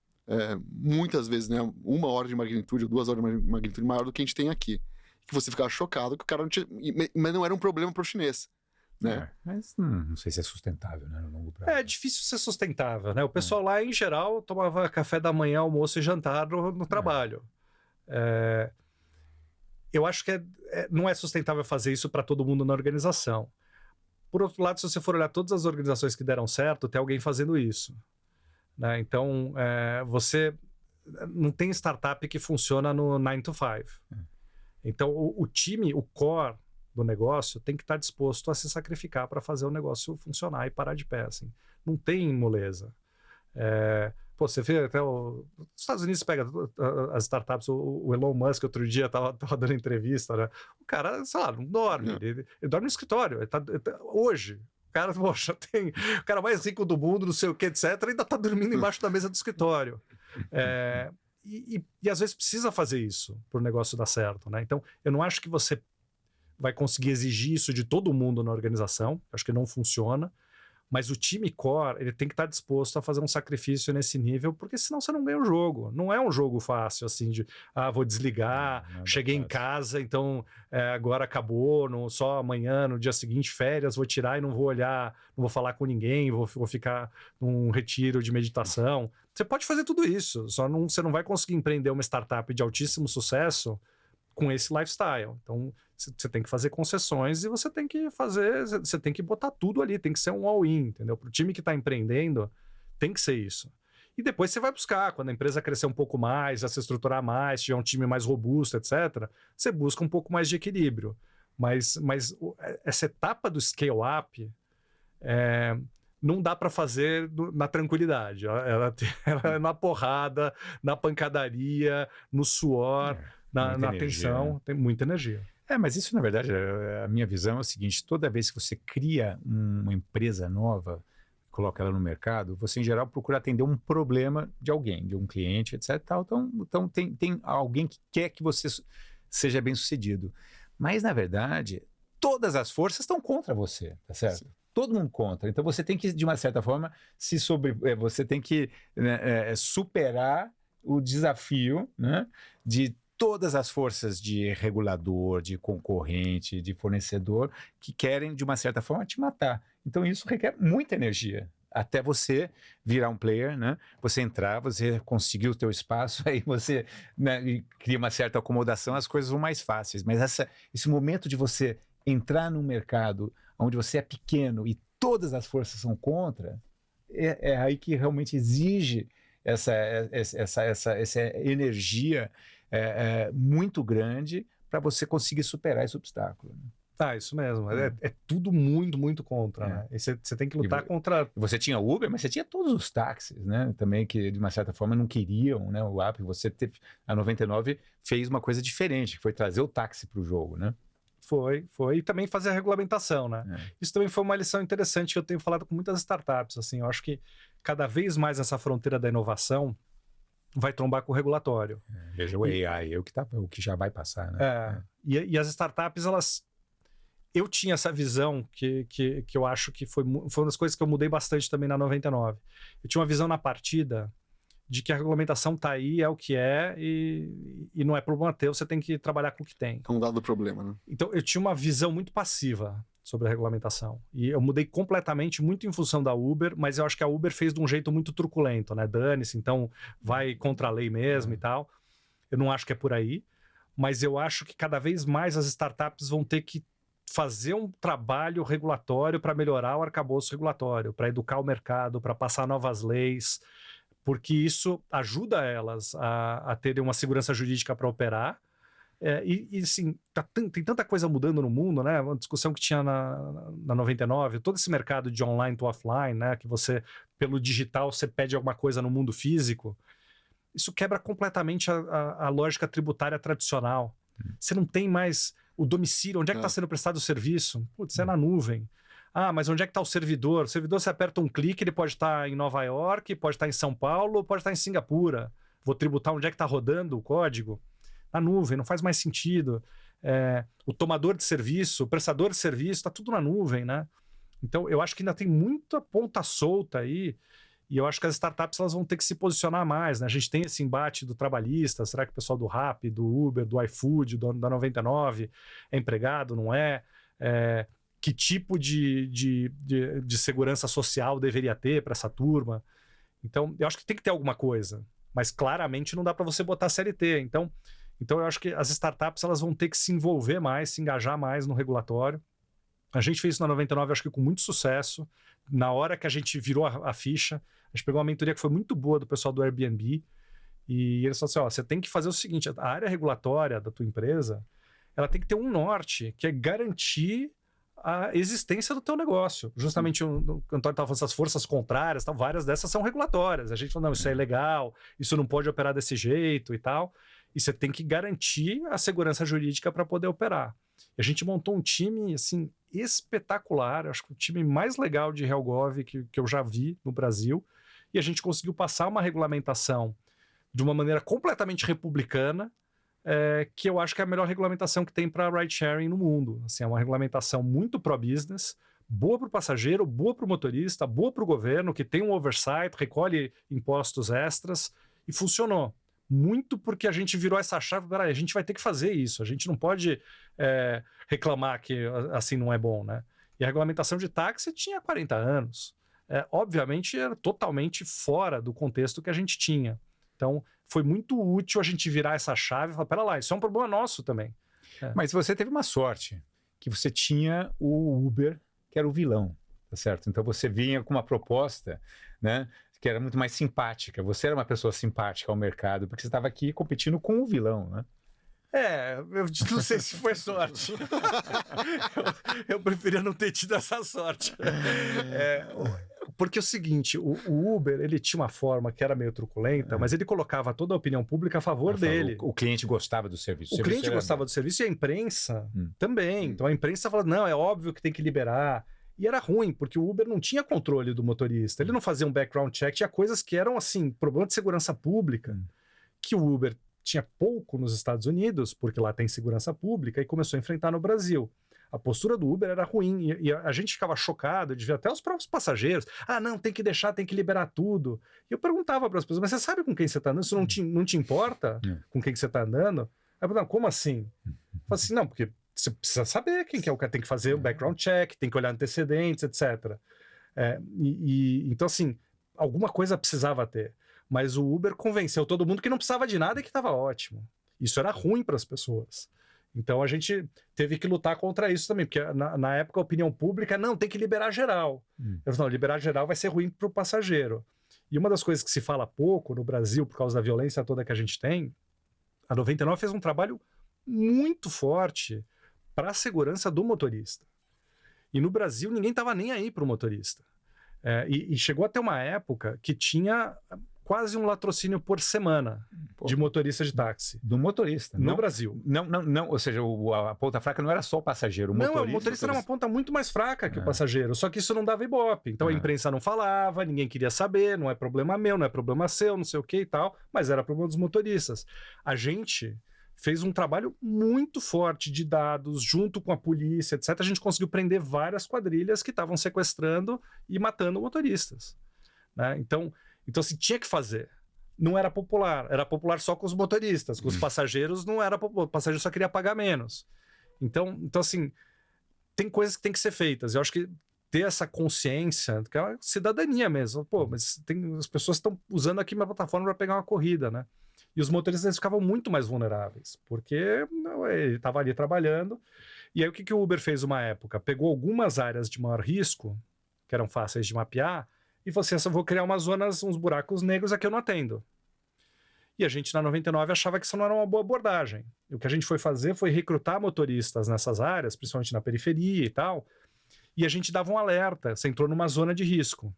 muitas vezes, né, 1 hora de magnitude ou 2 horas de magnitude maior do que a gente tem aqui. Que você ficava chocado que o cara não tinha... Mas não era um problema para o chinês. Né? Mas não sei se é sustentável, né, no longo prazo. É difícil ser sustentável, né? O pessoal lá, em geral, tomava café da manhã, almoço e jantar no trabalho. Eu acho que não é sustentável fazer isso para todo mundo na organização. Por outro lado, se você for olhar todas as organizações que deram certo, tem alguém fazendo isso. Né? Então, você não tem startup que funciona no 9 to 5. Então, o time, o core do negócio tem que estar disposto a se sacrificar para fazer o negócio funcionar e parar de pé, assim. Não tem moleza. Você vê até os Estados Unidos pega as startups, o Elon Musk outro dia estava dando entrevista, né? O cara, sei lá, não dorme, ele dorme no escritório, hoje. O cara, poxa, tem o cara mais rico do mundo, não sei o que, etc., ainda está dormindo embaixo da mesa do escritório. E às vezes precisa fazer isso para o negócio dar certo, né? Então, eu não acho que você vai conseguir exigir isso de todo mundo na organização, acho que não funciona, mas o time core, ele tem que estar disposto a fazer um sacrifício nesse nível, porque senão você não ganha o jogo. Não é um jogo fácil, assim, de, vou desligar, cheguei em casa, então agora acabou, só amanhã, no dia seguinte, férias, vou tirar e não vou olhar, não vou falar com ninguém, vou ficar num retiro de meditação. Você pode fazer tudo isso, você não vai conseguir empreender uma startup de altíssimo sucesso com esse lifestyle. Então, você tem que fazer concessões e você tem que botar tudo ali, tem que ser um all-in, entendeu? Para o time que está empreendendo, tem que ser isso. E depois você vai buscar, quando a empresa crescer um pouco mais, já se estruturar mais, tiver um time mais robusto, etc., você busca um pouco mais de equilíbrio. Mas essa etapa do scale-up não dá para fazer na tranquilidade. Ela é na porrada, na pancadaria, no suor, na tensão, tem muita energia. Mas isso, na verdade, a minha visão é o seguinte: toda vez que você cria uma empresa nova, coloca ela no mercado, você, em geral, procura atender um problema de alguém, de um cliente, etc. Então tem alguém que quer que você seja bem-sucedido. Mas, na verdade, todas as forças estão contra você, tá certo? Sim. Todo mundo contra. Então, você tem que, de uma certa forma, você tem que superar o desafio, né, de todas as forças de regulador, de concorrente, de fornecedor, que querem, de uma certa forma, te matar. Então, isso requer muita energia, até você virar um player, né? Você entrar, você conseguir o teu espaço, aí você, né, cria uma certa acomodação, as coisas vão mais fáceis. Mas esse momento de você entrar num mercado onde você é pequeno e todas as forças são contra, é aí que realmente exige essa energia muito grande para você conseguir superar esse obstáculo. Né? Isso mesmo. É tudo muito, muito contra. Né? E você tem que lutar contra... Você tinha Uber, mas você tinha todos os táxis, né? Também que, de uma certa forma, não queriam, né, o app. A 99 fez uma coisa diferente, que foi trazer o táxi para o jogo, né? Foi. E também fazer a regulamentação, né? Isso também foi uma lição interessante que eu tenho falado com muitas startups. Assim, eu acho que cada vez mais essa fronteira da inovação vai trombar com o regulatório. Veja o AI, o que já vai passar, né? E as startups, eu tinha essa visão que eu acho que foi uma das coisas que eu mudei bastante também na 99. Eu tinha uma visão na partida de que a regulamentação está aí, é o que é, e não é problema teu, você tem que trabalhar com o que tem. É um dado problema, né? Então, eu tinha uma visão muito passiva sobre a regulamentação. E eu mudei completamente, muito em função da Uber, mas eu acho que a Uber fez de um jeito muito truculento, né? Dane-se, então vai contra a lei mesmo e tal. Eu não acho que é por aí, mas eu acho que cada vez mais as startups vão ter que fazer um trabalho regulatório para melhorar o arcabouço regulatório, para educar o mercado, para passar novas leis, porque isso ajuda elas a terem uma segurança jurídica para operar, Assim, tem tanta coisa mudando no mundo, né? Uma discussão que tinha na 99, todo esse mercado de online to offline, né? Que você, pelo digital, você pede alguma coisa no mundo físico. Isso quebra completamente a lógica tributária tradicional. Você não tem mais o domicílio, onde é que está sendo prestado o serviço? Putz, é na nuvem. Ah, mas onde é que está o servidor? O servidor, você aperta um clique, ele pode estar em Nova York, pode estar em São Paulo, pode estar em Singapura. Vou tributar onde é que está rodando o código? Na nuvem, não faz mais sentido. O tomador de serviço, o prestador de serviço, está tudo na nuvem, né? Então, eu acho que ainda tem muita ponta solta aí, e eu acho que as startups elas vão ter que se posicionar mais, né? A gente tem esse embate do trabalhista, será que o pessoal do Rappi, do Uber, do iFood, da 99 é empregado, não é? Que tipo de segurança social deveria ter para essa turma? Então, eu acho que tem que ter alguma coisa, mas claramente não dá para você botar CLT. Então, eu acho que as startups elas vão ter que se envolver mais, se engajar mais no regulatório. A gente fez isso na 99, acho que com muito sucesso. Na hora que a gente virou a ficha, a gente pegou uma mentoria que foi muito boa do pessoal do Airbnb, e eles falaram assim, você tem que fazer o seguinte, a área regulatória da tua empresa, ela tem que ter um norte, que é garantir a existência do teu negócio. Justamente o Antônio estava falando essas forças contrárias, várias dessas são regulatórias. A gente falou, não, isso é ilegal, isso não pode operar desse jeito e tal. E você tem que garantir a segurança jurídica para poder operar. E a gente montou um time, assim, espetacular, acho que o time mais legal de RealGov que eu já vi no Brasil, e a gente conseguiu passar uma regulamentação de uma maneira completamente republicana, que eu acho que é a melhor regulamentação que tem para ride sharing no mundo. Assim, é uma regulamentação muito pro-business, boa para o passageiro, boa para o motorista, boa para o governo, que tem um oversight, recolhe impostos extras, e funcionou. Muito porque a gente virou essa chave, a gente vai ter que fazer isso, a gente não pode reclamar que assim não é bom, né? E a regulamentação de táxi tinha 40 anos. Obviamente era totalmente fora do contexto que a gente tinha. Então foi muito útil a gente virar essa chave e falar, pera lá, isso é um problema nosso também. Mas você teve uma sorte, que você tinha o Uber, que era o vilão, tá certo? Então você vinha com uma proposta, né? Que era muito mais simpática. Você era uma pessoa simpática ao mercado, porque você estava aqui competindo com o vilão, né? Eu não sei se foi sorte. eu preferia não ter tido essa sorte. Porque é o seguinte, o Uber, ele tinha uma forma que era meio truculenta, mas ele colocava toda a opinião pública a favor dele. O cliente gostava do serviço. O cliente gostava do serviço e a imprensa também. Então a imprensa falava, não, é óbvio que tem que liberar. E era ruim, porque o Uber não tinha controle do motorista. Ele não fazia um background check. Tinha coisas que eram, assim, problema de segurança pública, que o Uber tinha pouco nos Estados Unidos, porque lá tem segurança pública, e começou a enfrentar no Brasil. A postura do Uber era ruim, e a gente ficava chocado, de ver até os próprios passageiros. Ah, não, tem que deixar, tem que liberar tudo. E eu perguntava para as pessoas, mas você sabe com quem você está andando? Isso não te importa com quem que você está andando? Aí eu falei, não, como assim? Eu falei assim, não, porque você precisa saber quem que é o cara, tem que fazer o background check, tem que olhar antecedentes, etc. Então, assim, alguma coisa precisava ter. Mas o Uber convenceu todo mundo que não precisava de nada e que estava ótimo. Isso era ruim para as pessoas. Então, a gente teve que lutar contra isso também, porque na época a opinião pública, não, tem que liberar geral. Eu falei, não, liberar geral vai ser ruim para o passageiro. E uma das coisas que se fala pouco no Brasil, por causa da violência toda que a gente tem, a 99 fez um trabalho muito forte para a segurança do motorista. E no Brasil ninguém estava nem aí para o motorista. E chegou até uma época que tinha quase um latrocínio por semana de motorista de táxi. Do motorista. No Brasil. Não, ou seja, a ponta fraca não era só o passageiro. O motorista era uma ponta muito mais fraca que o passageiro, só que isso não dava ibope. Então a imprensa não falava, ninguém queria saber, não é problema meu, não é problema seu, não sei o que e tal, mas era problema dos motoristas. A gente fez um trabalho muito forte de dados, junto com a polícia, etc. A gente conseguiu prender várias quadrilhas que estavam sequestrando e matando motoristas. Né? Então, assim, tinha que fazer. Não era popular. Era popular só com os motoristas. Com os passageiros não era popular. O passageiro só queria pagar menos. Então, assim, tem coisas que tem que ser feitas. Eu acho que ter essa consciência, que é uma cidadania mesmo. Pô, mas as pessoas estão usando aqui minha plataforma para pegar uma corrida, né? E os motoristas ficavam muito mais vulneráveis, porque ele estava ali trabalhando. E aí o que o Uber fez uma época? Pegou algumas áreas de maior risco, que eram fáceis de mapear, e falou assim, eu vou criar umas zonas, uns buracos negros, aqui eu não atendo. E a gente, na 99, achava que isso não era uma boa abordagem. E o que a gente foi fazer foi recrutar motoristas nessas áreas, principalmente na periferia e tal, e a gente dava um alerta, você entrou numa zona de risco.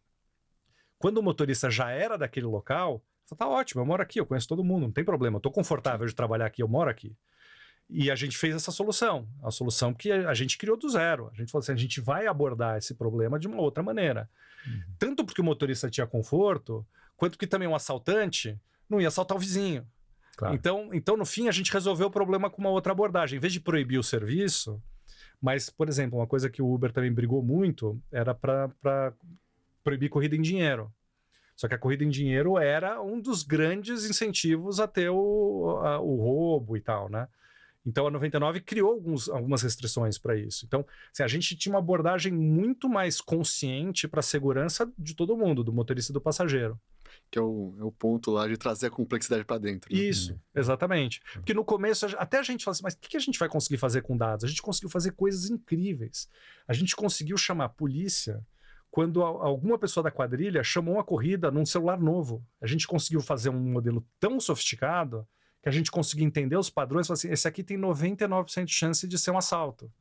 Quando o motorista já era daquele local, você tá ótimo, eu moro aqui, eu conheço todo mundo, não tem problema, eu tô confortável de trabalhar aqui, eu moro aqui. E a gente fez essa solução, a solução que a gente criou do zero. A gente falou assim, a gente vai abordar esse problema de uma outra maneira. Tanto porque o motorista tinha conforto, quanto que também um assaltante não ia assaltar o vizinho. Claro. Então, no fim, a gente resolveu o problema com uma outra abordagem. Em vez de proibir o serviço, mas, por exemplo, uma coisa que o Uber também brigou muito era para proibir corrida em dinheiro. Só que a corrida em dinheiro era um dos grandes incentivos a ter o roubo e tal, né? Então, a 99 criou algumas restrições para isso. Então, assim, a gente tinha uma abordagem muito mais consciente para a segurança de todo mundo, do motorista e do passageiro. Que é o ponto lá de trazer a complexidade para dentro. Né? Isso, exatamente. Porque no começo, até a gente fala assim, mas o que a gente vai conseguir fazer com dados? A gente conseguiu fazer coisas incríveis. A gente conseguiu chamar a polícia quando alguma pessoa da quadrilha chamou uma corrida num celular novo. A gente conseguiu fazer um modelo tão sofisticado que a gente conseguiu entender os padrões e falar assim, esse aqui tem 99% de chance de ser um assalto.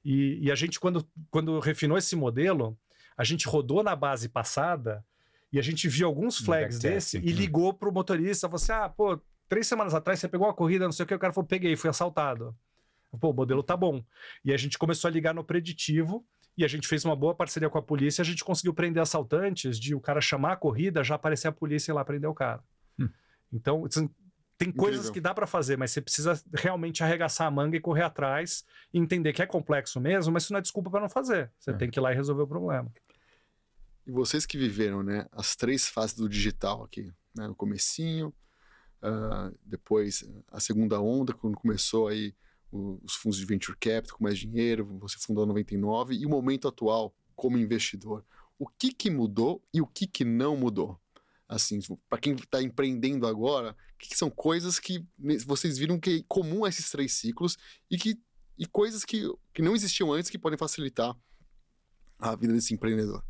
E a gente, quando refinou esse modelo, a gente rodou na base passada e a gente viu alguns flags desse e ligou pro motorista, falou assim, 3 semanas atrás você pegou uma corrida, não sei o que, o cara falou, peguei, fui assaltado. Pô, o modelo tá bom. E a gente começou a ligar no preditivo e a gente fez uma boa parceria com a polícia, a gente conseguiu prender assaltantes de o cara chamar a corrida, já aparecer a polícia e ir lá prender o cara. Então, tem coisas que dá para fazer, mas você precisa realmente arregaçar a manga e correr atrás e entender que é complexo mesmo, mas isso não é desculpa para não fazer. Você tem que ir lá e resolver o problema. E vocês que viveram, né, as 3 fases do digital aqui, né, no comecinho, depois a segunda onda, quando começou aí os fundos de venture capital com mais dinheiro, você fundou em 99, e o momento atual como investidor. O que mudou e o que não mudou? Assim, para quem está empreendendo agora, o que são coisas que vocês viram que é comum a esses 3 ciclos e coisas que não existiam antes que podem facilitar a vida desse empreendedor?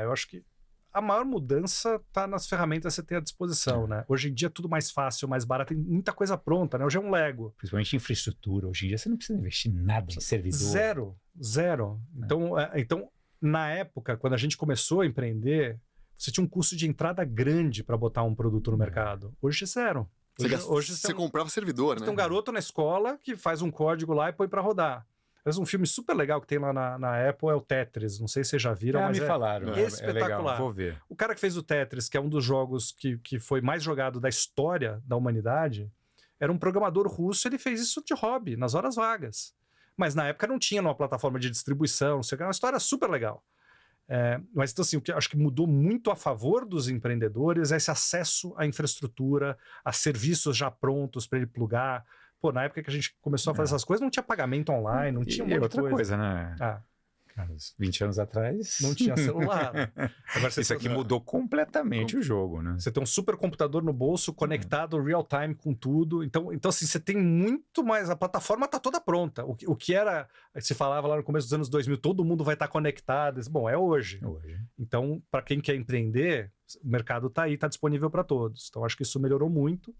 Eu acho que a maior mudança está nas ferramentas que você tem à disposição, né? Hoje em dia é tudo mais fácil, mais barato, tem muita coisa pronta, né? Hoje é um Lego. Principalmente em infraestrutura. Hoje em dia você não precisa investir nada em servidor. Zero. Então, na época, quando a gente começou a empreender, você tinha um custo de entrada grande para botar um produto no mercado. Hoje é zero. Hoje você comprava servidor, né? Tem um garoto na escola que faz um código lá e põe para rodar. Mas um filme super legal que tem lá na Apple é o Tetris. Não sei se vocês já viram, mas me falaram. Espetacular. É legal, vou ver. O cara que fez o Tetris, que é um dos jogos que foi mais jogado da história da humanidade, era um programador russo, ele fez isso de hobby, nas horas vagas. Mas na época não tinha numa plataforma de distribuição, não sei o que, era uma história super legal. Mas então assim, o que eu acho que mudou muito a favor dos empreendedores é esse acesso à infraestrutura, a serviços já prontos para ele plugar. Pô, na época que a gente começou a fazer essas coisas, não tinha pagamento online, não tinha outra coisa, né? Cara, 20 anos atrás... Não tinha celular. Agora, isso aqui mudou completamente o jogo, né? Você tem um supercomputador no bolso, conectado real-time com tudo. Então, assim, você tem muito mais... A plataforma está toda pronta. O que era... Se falava lá no começo dos anos 2000, todo mundo vai estar conectado. Bom, é hoje. Então, para quem quer empreender, o mercado está aí, está disponível para todos. Então, acho que isso melhorou muito.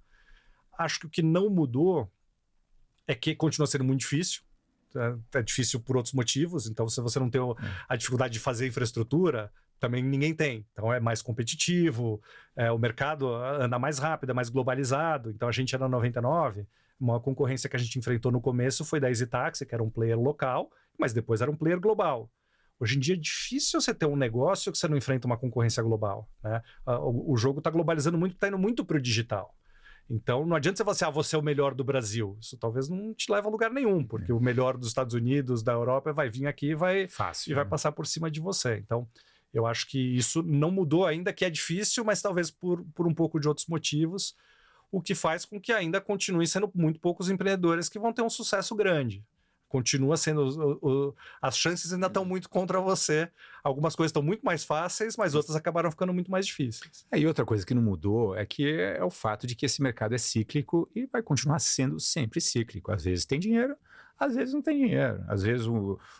Acho que o que não mudou é que continua sendo muito difícil. É difícil por outros motivos. Então, se você não tem a dificuldade de fazer infraestrutura, também ninguém tem. Então, é mais competitivo, o mercado anda mais rápido, é mais globalizado. Então, a gente era 99. Uma concorrência que a gente enfrentou no começo foi da EasyTaxi, que era um player local, mas depois era um player global. Hoje em dia é difícil você ter um negócio que você não enfrenta uma concorrência global, né? O jogo está globalizando muito, está indo muito para o digital. Então, não adianta você falar assim, você é o melhor do Brasil. Isso talvez não te leve a lugar nenhum, porque o melhor dos Estados Unidos, da Europa, vai vir aqui e vai passar por cima de você. Então, eu acho que isso não mudou ainda, que é difícil, mas talvez por um pouco de outros motivos, o que faz com que ainda continue sendo muito poucos empreendedores que vão ter um sucesso grande. Continua sendo... as chances ainda estão muito contra você. Algumas coisas estão muito mais fáceis, mas outras acabaram ficando muito mais difíceis. E outra coisa que não mudou é que é o fato de que esse mercado é cíclico e vai continuar sendo sempre cíclico. Às vezes tem dinheiro, Às vezes não tem dinheiro, às vezes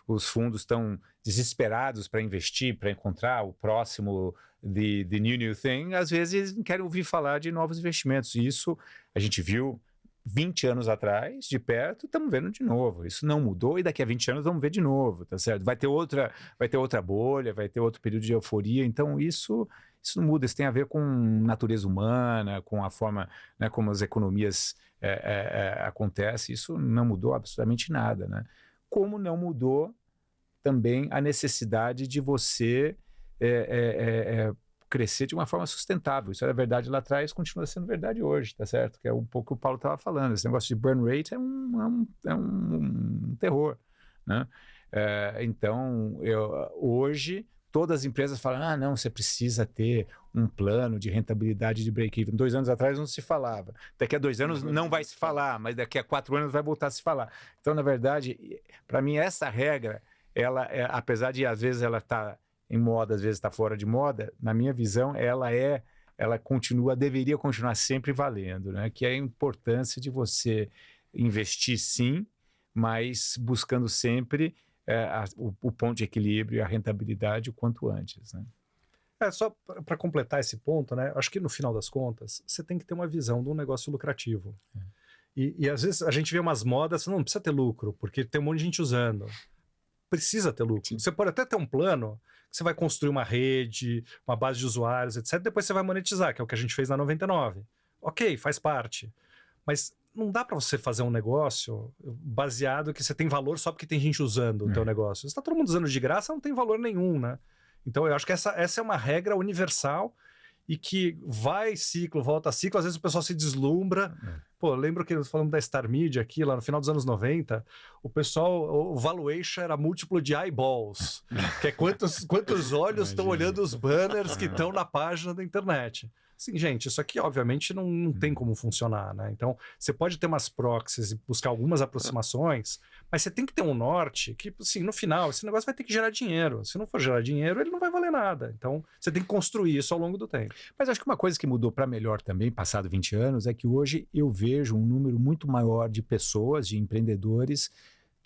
os fundos estão desesperados para investir, para encontrar o próximo the new thing, às vezes eles não querem ouvir falar de novos investimentos. E isso a gente viu 20 anos atrás, de perto, estamos vendo de novo. Isso não mudou e daqui a 20 anos vamos ver de novo, tá certo? Vai ter outra bolha, vai ter outro período de euforia. Então isso não muda, isso tem a ver com natureza humana, com a forma, né, como as economias acontecem. Isso não mudou absolutamente nada, né? Como não mudou também a necessidade de você crescer de uma forma sustentável. Isso era verdade lá atrás, continua sendo verdade hoje, tá certo? Que é um pouco o que o Paulo estava falando. Esse negócio de burn rate é um terror, né? Então, hoje, todas as empresas falam, não, você precisa ter um plano de rentabilidade de break-even. 2 anos atrás não se falava. Daqui a 2 anos não vai se falar, mas daqui a 4 anos vai voltar a se falar. Então, na verdade, para mim, essa regra, ela, apesar de, às vezes, ela estar em moda, às vezes está fora de moda, na minha visão, ela deveria continuar sempre valendo, né? Que é a importância de você investir sim, mas buscando sempre o ponto de equilíbrio e a rentabilidade o quanto antes, né? Só para completar esse ponto, né? Acho que no final das contas, você tem que ter uma visão de um negócio lucrativo. E às vezes a gente vê umas modas, não precisa ter lucro, porque tem um monte de gente usando. Precisa ter lucro. Sim. Você pode até ter um plano, você vai construir uma rede, uma base de usuários, etc. Depois você vai monetizar, que é o que a gente fez na 99. Ok, faz parte. Mas não dá para você fazer um negócio baseado que você tem valor só porque tem gente usando o teu negócio. Se está todo mundo usando de graça, não tem valor nenhum, né? Então eu acho que essa é uma regra universal e que vai ciclo, volta ciclo, às vezes o pessoal se deslumbra. Pô, eu lembro que falando da Star Media aqui, lá no final dos anos 90, o pessoal, o valuation era múltiplo de eyeballs, que é quantos olhos estão olhando os banners que estão na página da internet. Assim, gente, isso aqui obviamente não tem como funcionar, né? Então, você pode ter umas proxies e buscar algumas aproximações, mas você tem que ter um norte que, assim, no final, esse negócio vai ter que gerar dinheiro. Se não for gerar dinheiro, ele não vai valer nada. Então, você tem que construir isso ao longo do tempo. Mas acho que uma coisa que mudou para melhor também, passado 20 anos, é que hoje eu vejo um número muito maior de pessoas, de empreendedores,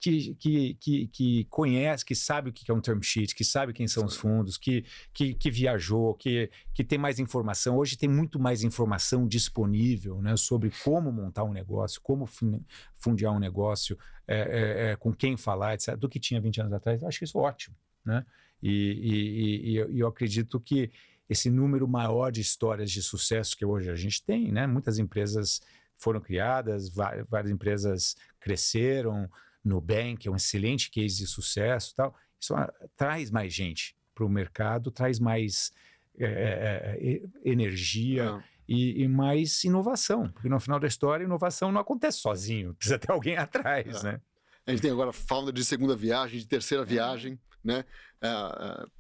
que conhece, que sabe o que é um term sheet, que sabe quem são os fundos, que viajou, que tem mais informação. Hoje tem muito mais informação disponível, né, sobre como montar um negócio, como fundear um negócio, com quem falar, etc., do que tinha 20 anos atrás. Eu acho isso ótimo, né? E eu acredito que esse número maior de histórias de sucesso que hoje a gente tem, né? Muitas empresas foram criadas, várias empresas cresceram, Nubank é um excelente case de sucesso, tal. Isso traz mais gente para o mercado, traz mais energia e mais inovação, porque no final da história, inovação não acontece sozinho, precisa ter alguém atrás, né? A gente tem agora founder de segunda viagem, de terceira viagem, né?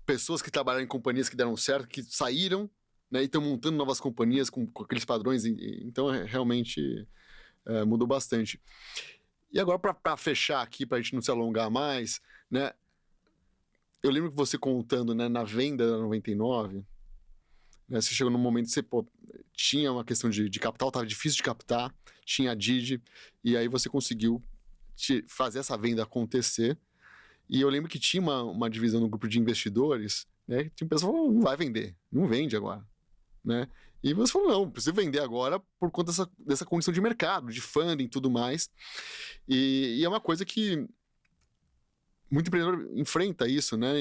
Pessoas que trabalharam em companhias que deram certo, que saíram, né, e estão montando novas companhias com aqueles padrões, então realmente mudou bastante. E agora, para fechar aqui, para a gente não se alongar mais, né? Eu lembro que você contando, né, na venda da 99, né, você chegou num momento que você tinha uma questão de capital, estava difícil de captar, tinha a Didi, e aí você conseguiu fazer essa venda acontecer. E eu lembro que tinha uma divisão no grupo de investidores, né? Tinha pessoas que falaram, não vai vender, não vende agora, né? E você falou, não, preciso vender agora por conta dessa condição de mercado, de funding e tudo mais. E é uma coisa que muito empreendedor enfrenta isso, né?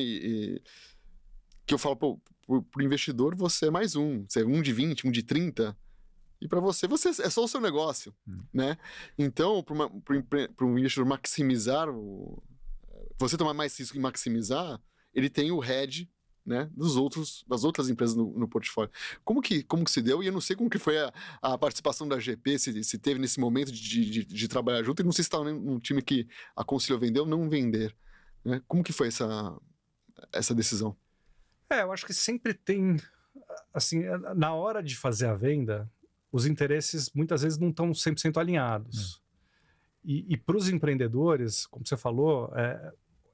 Que eu falo, pro investidor, você é mais um. Você é um de 20, um de 30. E para você é só o seu negócio, né? Então, para um investidor maximizar, você tomar mais risco e maximizar, ele tem o hedge, né, das outras empresas no portfólio. Como que se deu? E eu não sei como que foi a participação da GP, se teve nesse momento de trabalhar junto, e não sei se estava num time que aconselhou vender ou não vender, né? Como que foi essa decisão? Eu acho que sempre tem, assim, na hora de fazer a venda, os interesses muitas vezes não estão 100% alinhados. E para os empreendedores, como você falou,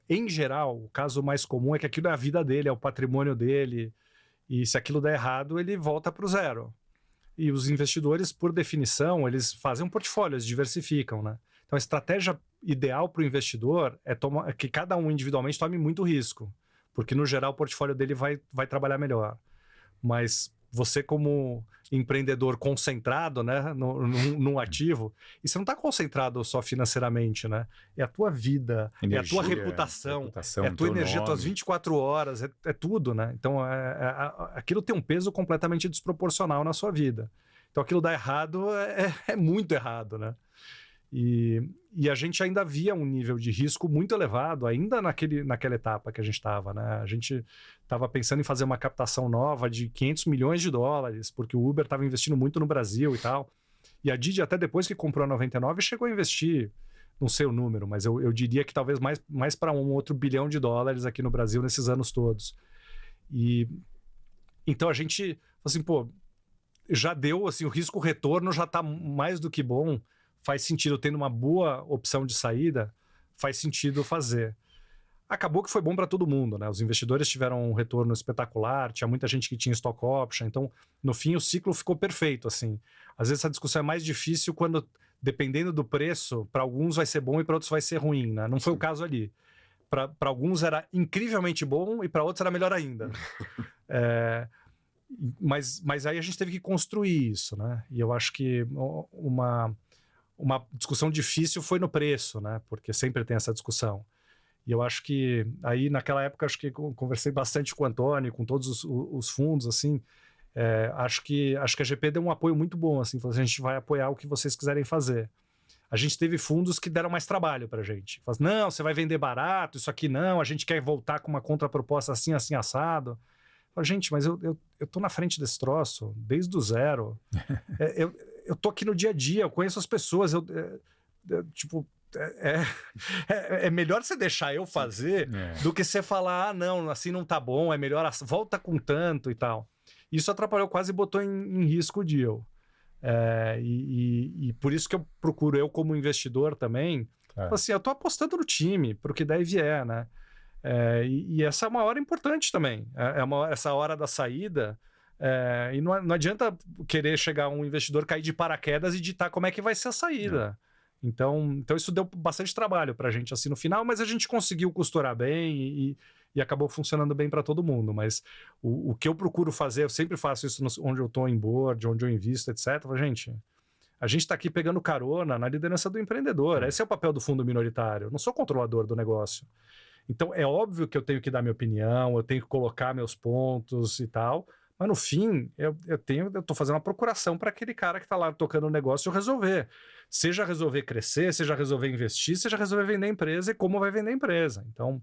em geral, o caso mais comum é que aquilo é a vida dele, é o patrimônio dele, e se aquilo der errado, ele volta para o zero. E os investidores, por definição, eles fazem um portfólio, eles diversificam, né? Então, a estratégia ideal para o investidor é que cada um individualmente tome muito risco, porque, no geral, o portfólio dele vai trabalhar melhor. Mas você, como empreendedor concentrado, né, num ativo, e você não está concentrado só financeiramente, né? É a tua vida, energia, é a tua reputação é a tua energia, as tuas 24 horas, é tudo, né? Então, aquilo tem um peso completamente desproporcional na sua vida. Então, aquilo dá errado é muito errado, né? E a gente ainda via um nível de risco muito elevado, ainda naquela etapa que a gente estava, né? A gente estava pensando em fazer uma captação nova de 500 milhões de dólares, porque o Uber estava investindo muito no Brasil e tal. E a Didi, até depois que comprou a 99, chegou a investir, não sei o número, mas eu diria que talvez mais para um outro bilhão de dólares aqui no Brasil nesses anos todos. E então a gente, assim, pô, já deu, assim, o risco-retorno já está mais do que bom. Faz sentido, tendo uma boa opção de saída, faz sentido fazer. Acabou que foi bom para todo mundo, né? Os investidores tiveram um retorno espetacular, tinha muita gente que tinha stock option, então, no fim, o ciclo ficou perfeito, assim. Às vezes, essa discussão é mais difícil quando, dependendo do preço, para alguns vai ser bom e para outros vai ser ruim, né? Não foi o caso ali. Para alguns era incrivelmente bom e para outros era melhor ainda. Mas aí a gente teve que construir isso, né? E eu acho que uma discussão difícil foi no preço, né? Porque sempre tem essa discussão. E eu acho que aí, naquela época, acho que conversei bastante com o Antônio, com todos os fundos, assim. Acho que a GP deu um apoio muito bom, assim. Falou assim, a gente vai apoiar o que vocês quiserem fazer. A gente teve fundos que deram mais trabalho pra gente. Falaram, não, você vai vender barato, isso aqui não, a gente quer voltar com uma contraproposta assim, assim, assado. Falei, gente, mas eu tô na frente desse troço desde o zero. Eu tô aqui no dia a dia, eu conheço as pessoas, é melhor você deixar eu fazer do que você falar, não, assim não tá bom, é melhor, volta com tanto e tal. Isso atrapalhou, quase botou em risco o deal. E por isso que eu procuro, eu como investidor também, assim, eu tô apostando no time, pro que daí vier, né? E essa é uma hora importante também, essa hora da saída. E não adianta querer chegar um investidor, cair de paraquedas e ditar como é que vai ser a saída. Então isso deu bastante trabalho pra gente assim no final, mas a gente conseguiu costurar bem e acabou funcionando bem para todo mundo. Mas o que eu procuro fazer, eu sempre faço isso onde eu tô em board, onde eu invisto, etc. Gente, a gente está aqui pegando carona na liderança do empreendedor. Esse é o papel do fundo minoritário. Eu não sou controlador do negócio. Então é óbvio que eu tenho que dar minha opinião, eu tenho que colocar meus pontos e tal. Mas no fim, eu estou fazendo uma procuração para aquele cara que está lá tocando o negócio resolver. Seja resolver crescer, seja resolver investir, seja resolver vender a empresa e como vai vender a empresa. Então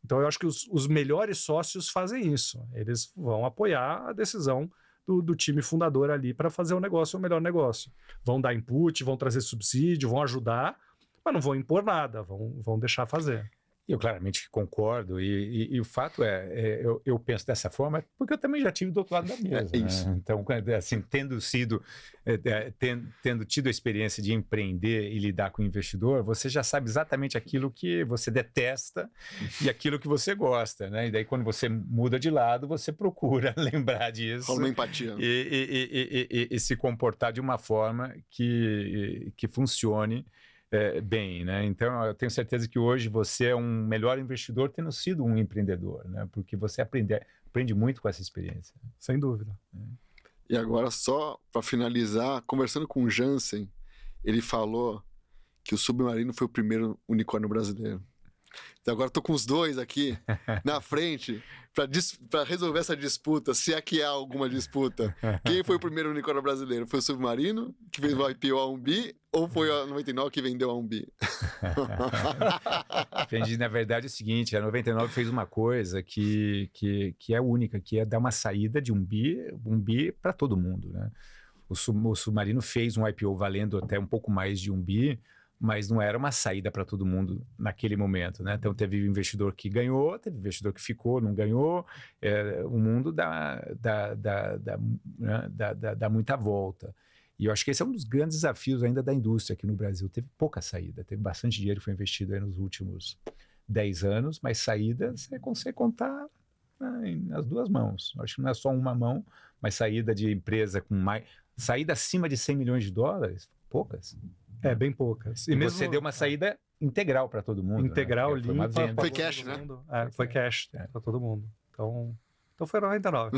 eu acho que os melhores sócios fazem isso. Eles vão apoiar a decisão do time fundador ali para fazer o negócio o melhor negócio. Vão dar input, vão trazer subsídio, vão ajudar, mas não vão impor nada, vão deixar fazer. Eu claramente concordo, e o fato eu penso dessa forma porque eu também já tive do outro lado da mesa. Né? Então, assim, tendo tido a experiência de empreender e lidar com o investidor, você já sabe exatamente aquilo que você detesta e aquilo que você gosta, né? E daí, quando você muda de lado, você procura lembrar disso. Rola uma empatia. E se comportar de uma forma que funcione bem, né? Então eu tenho certeza que hoje você é um melhor investidor tendo sido um empreendedor, né? Porque você aprende muito com essa experiência. Sem dúvida. E agora, só para finalizar, conversando com o Jansen, ele falou que o Submarino foi o primeiro unicórnio brasileiro. Então agora estou com os dois aqui na frente para resolver essa disputa, se é que há alguma disputa. Quem foi o primeiro unicórnio brasileiro? Foi o Submarino, que fez o IPO a 1 bi, ou foi a 99 que vendeu a 1 bi? Depende, na verdade, é o seguinte, a 99 fez uma coisa que é única, que é dar uma saída de 1 bi para todo mundo, né? O Submarino fez um IPO valendo até um pouco mais de 1 bi, mas não era uma saída para todo mundo naquele momento, né? Então teve investidor que ganhou, teve investidor que ficou, não ganhou. O mundo dá muita volta. E eu acho que esse é um dos grandes desafios ainda da indústria aqui no Brasil. Teve pouca saída, teve bastante dinheiro que foi investido aí nos últimos 10 anos, mas saída você consegue contar nas duas mãos. Eu acho que não é só uma mão, mas saída de empresa com mais... Saída acima de 100 milhões de dólares, poucas. Bem poucas. E mesmo você deu uma saída integral para todo mundo. Integral, né? Foi uma limpa. venda. Foi cash, né? Foi cash para todo mundo. Então foi 99.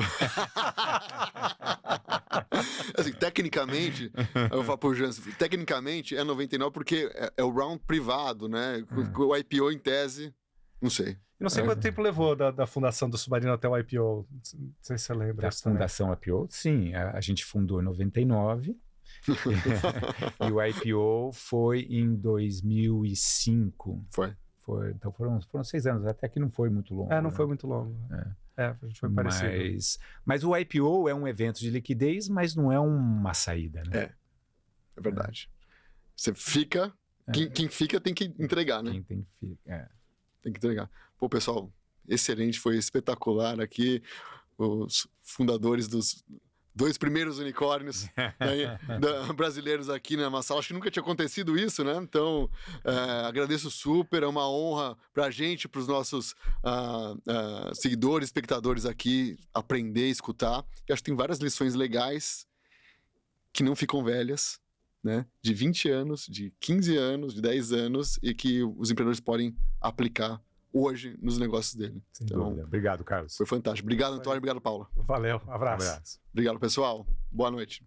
Assim, tecnicamente, eu vou falar pro Jansen, tecnicamente é 99 porque é o round privado, né? O IPO em tese, não sei. E não sei quanto tempo levou da fundação do Submarino até o IPO. Não sei se você lembra. Da fundação IPO, sim. A gente fundou em 99. E o IPO foi em 2005. Foi. Então foram 6 anos, até que não foi muito longo. Não foi muito longo. A gente foi parecido. Mas o IPO é um evento de liquidez, mas não é uma saída, né? É verdade. Você fica... Quem fica tem que entregar, né? Quem tem que ficar. Tem que entregar. Pô, pessoal, excelente, foi espetacular aqui. Os fundadores dos 2 primeiros unicórnios brasileiros aqui na sala. Acho que nunca tinha acontecido isso, né? Então, agradeço super. É uma honra pra gente, pros nossos seguidores, espectadores aqui, aprender, escutar. E acho que tem várias lições legais que não ficam velhas, né? De 20 anos, de 15 anos, de 10 anos, e que os empreendedores podem aplicar hoje nos negócios dele. Sem dúvida. Obrigado, Carlos. Foi fantástico. Obrigado, Antônio. Obrigado, Paula. Valeu. Abraço. Obrigado, pessoal. Boa noite.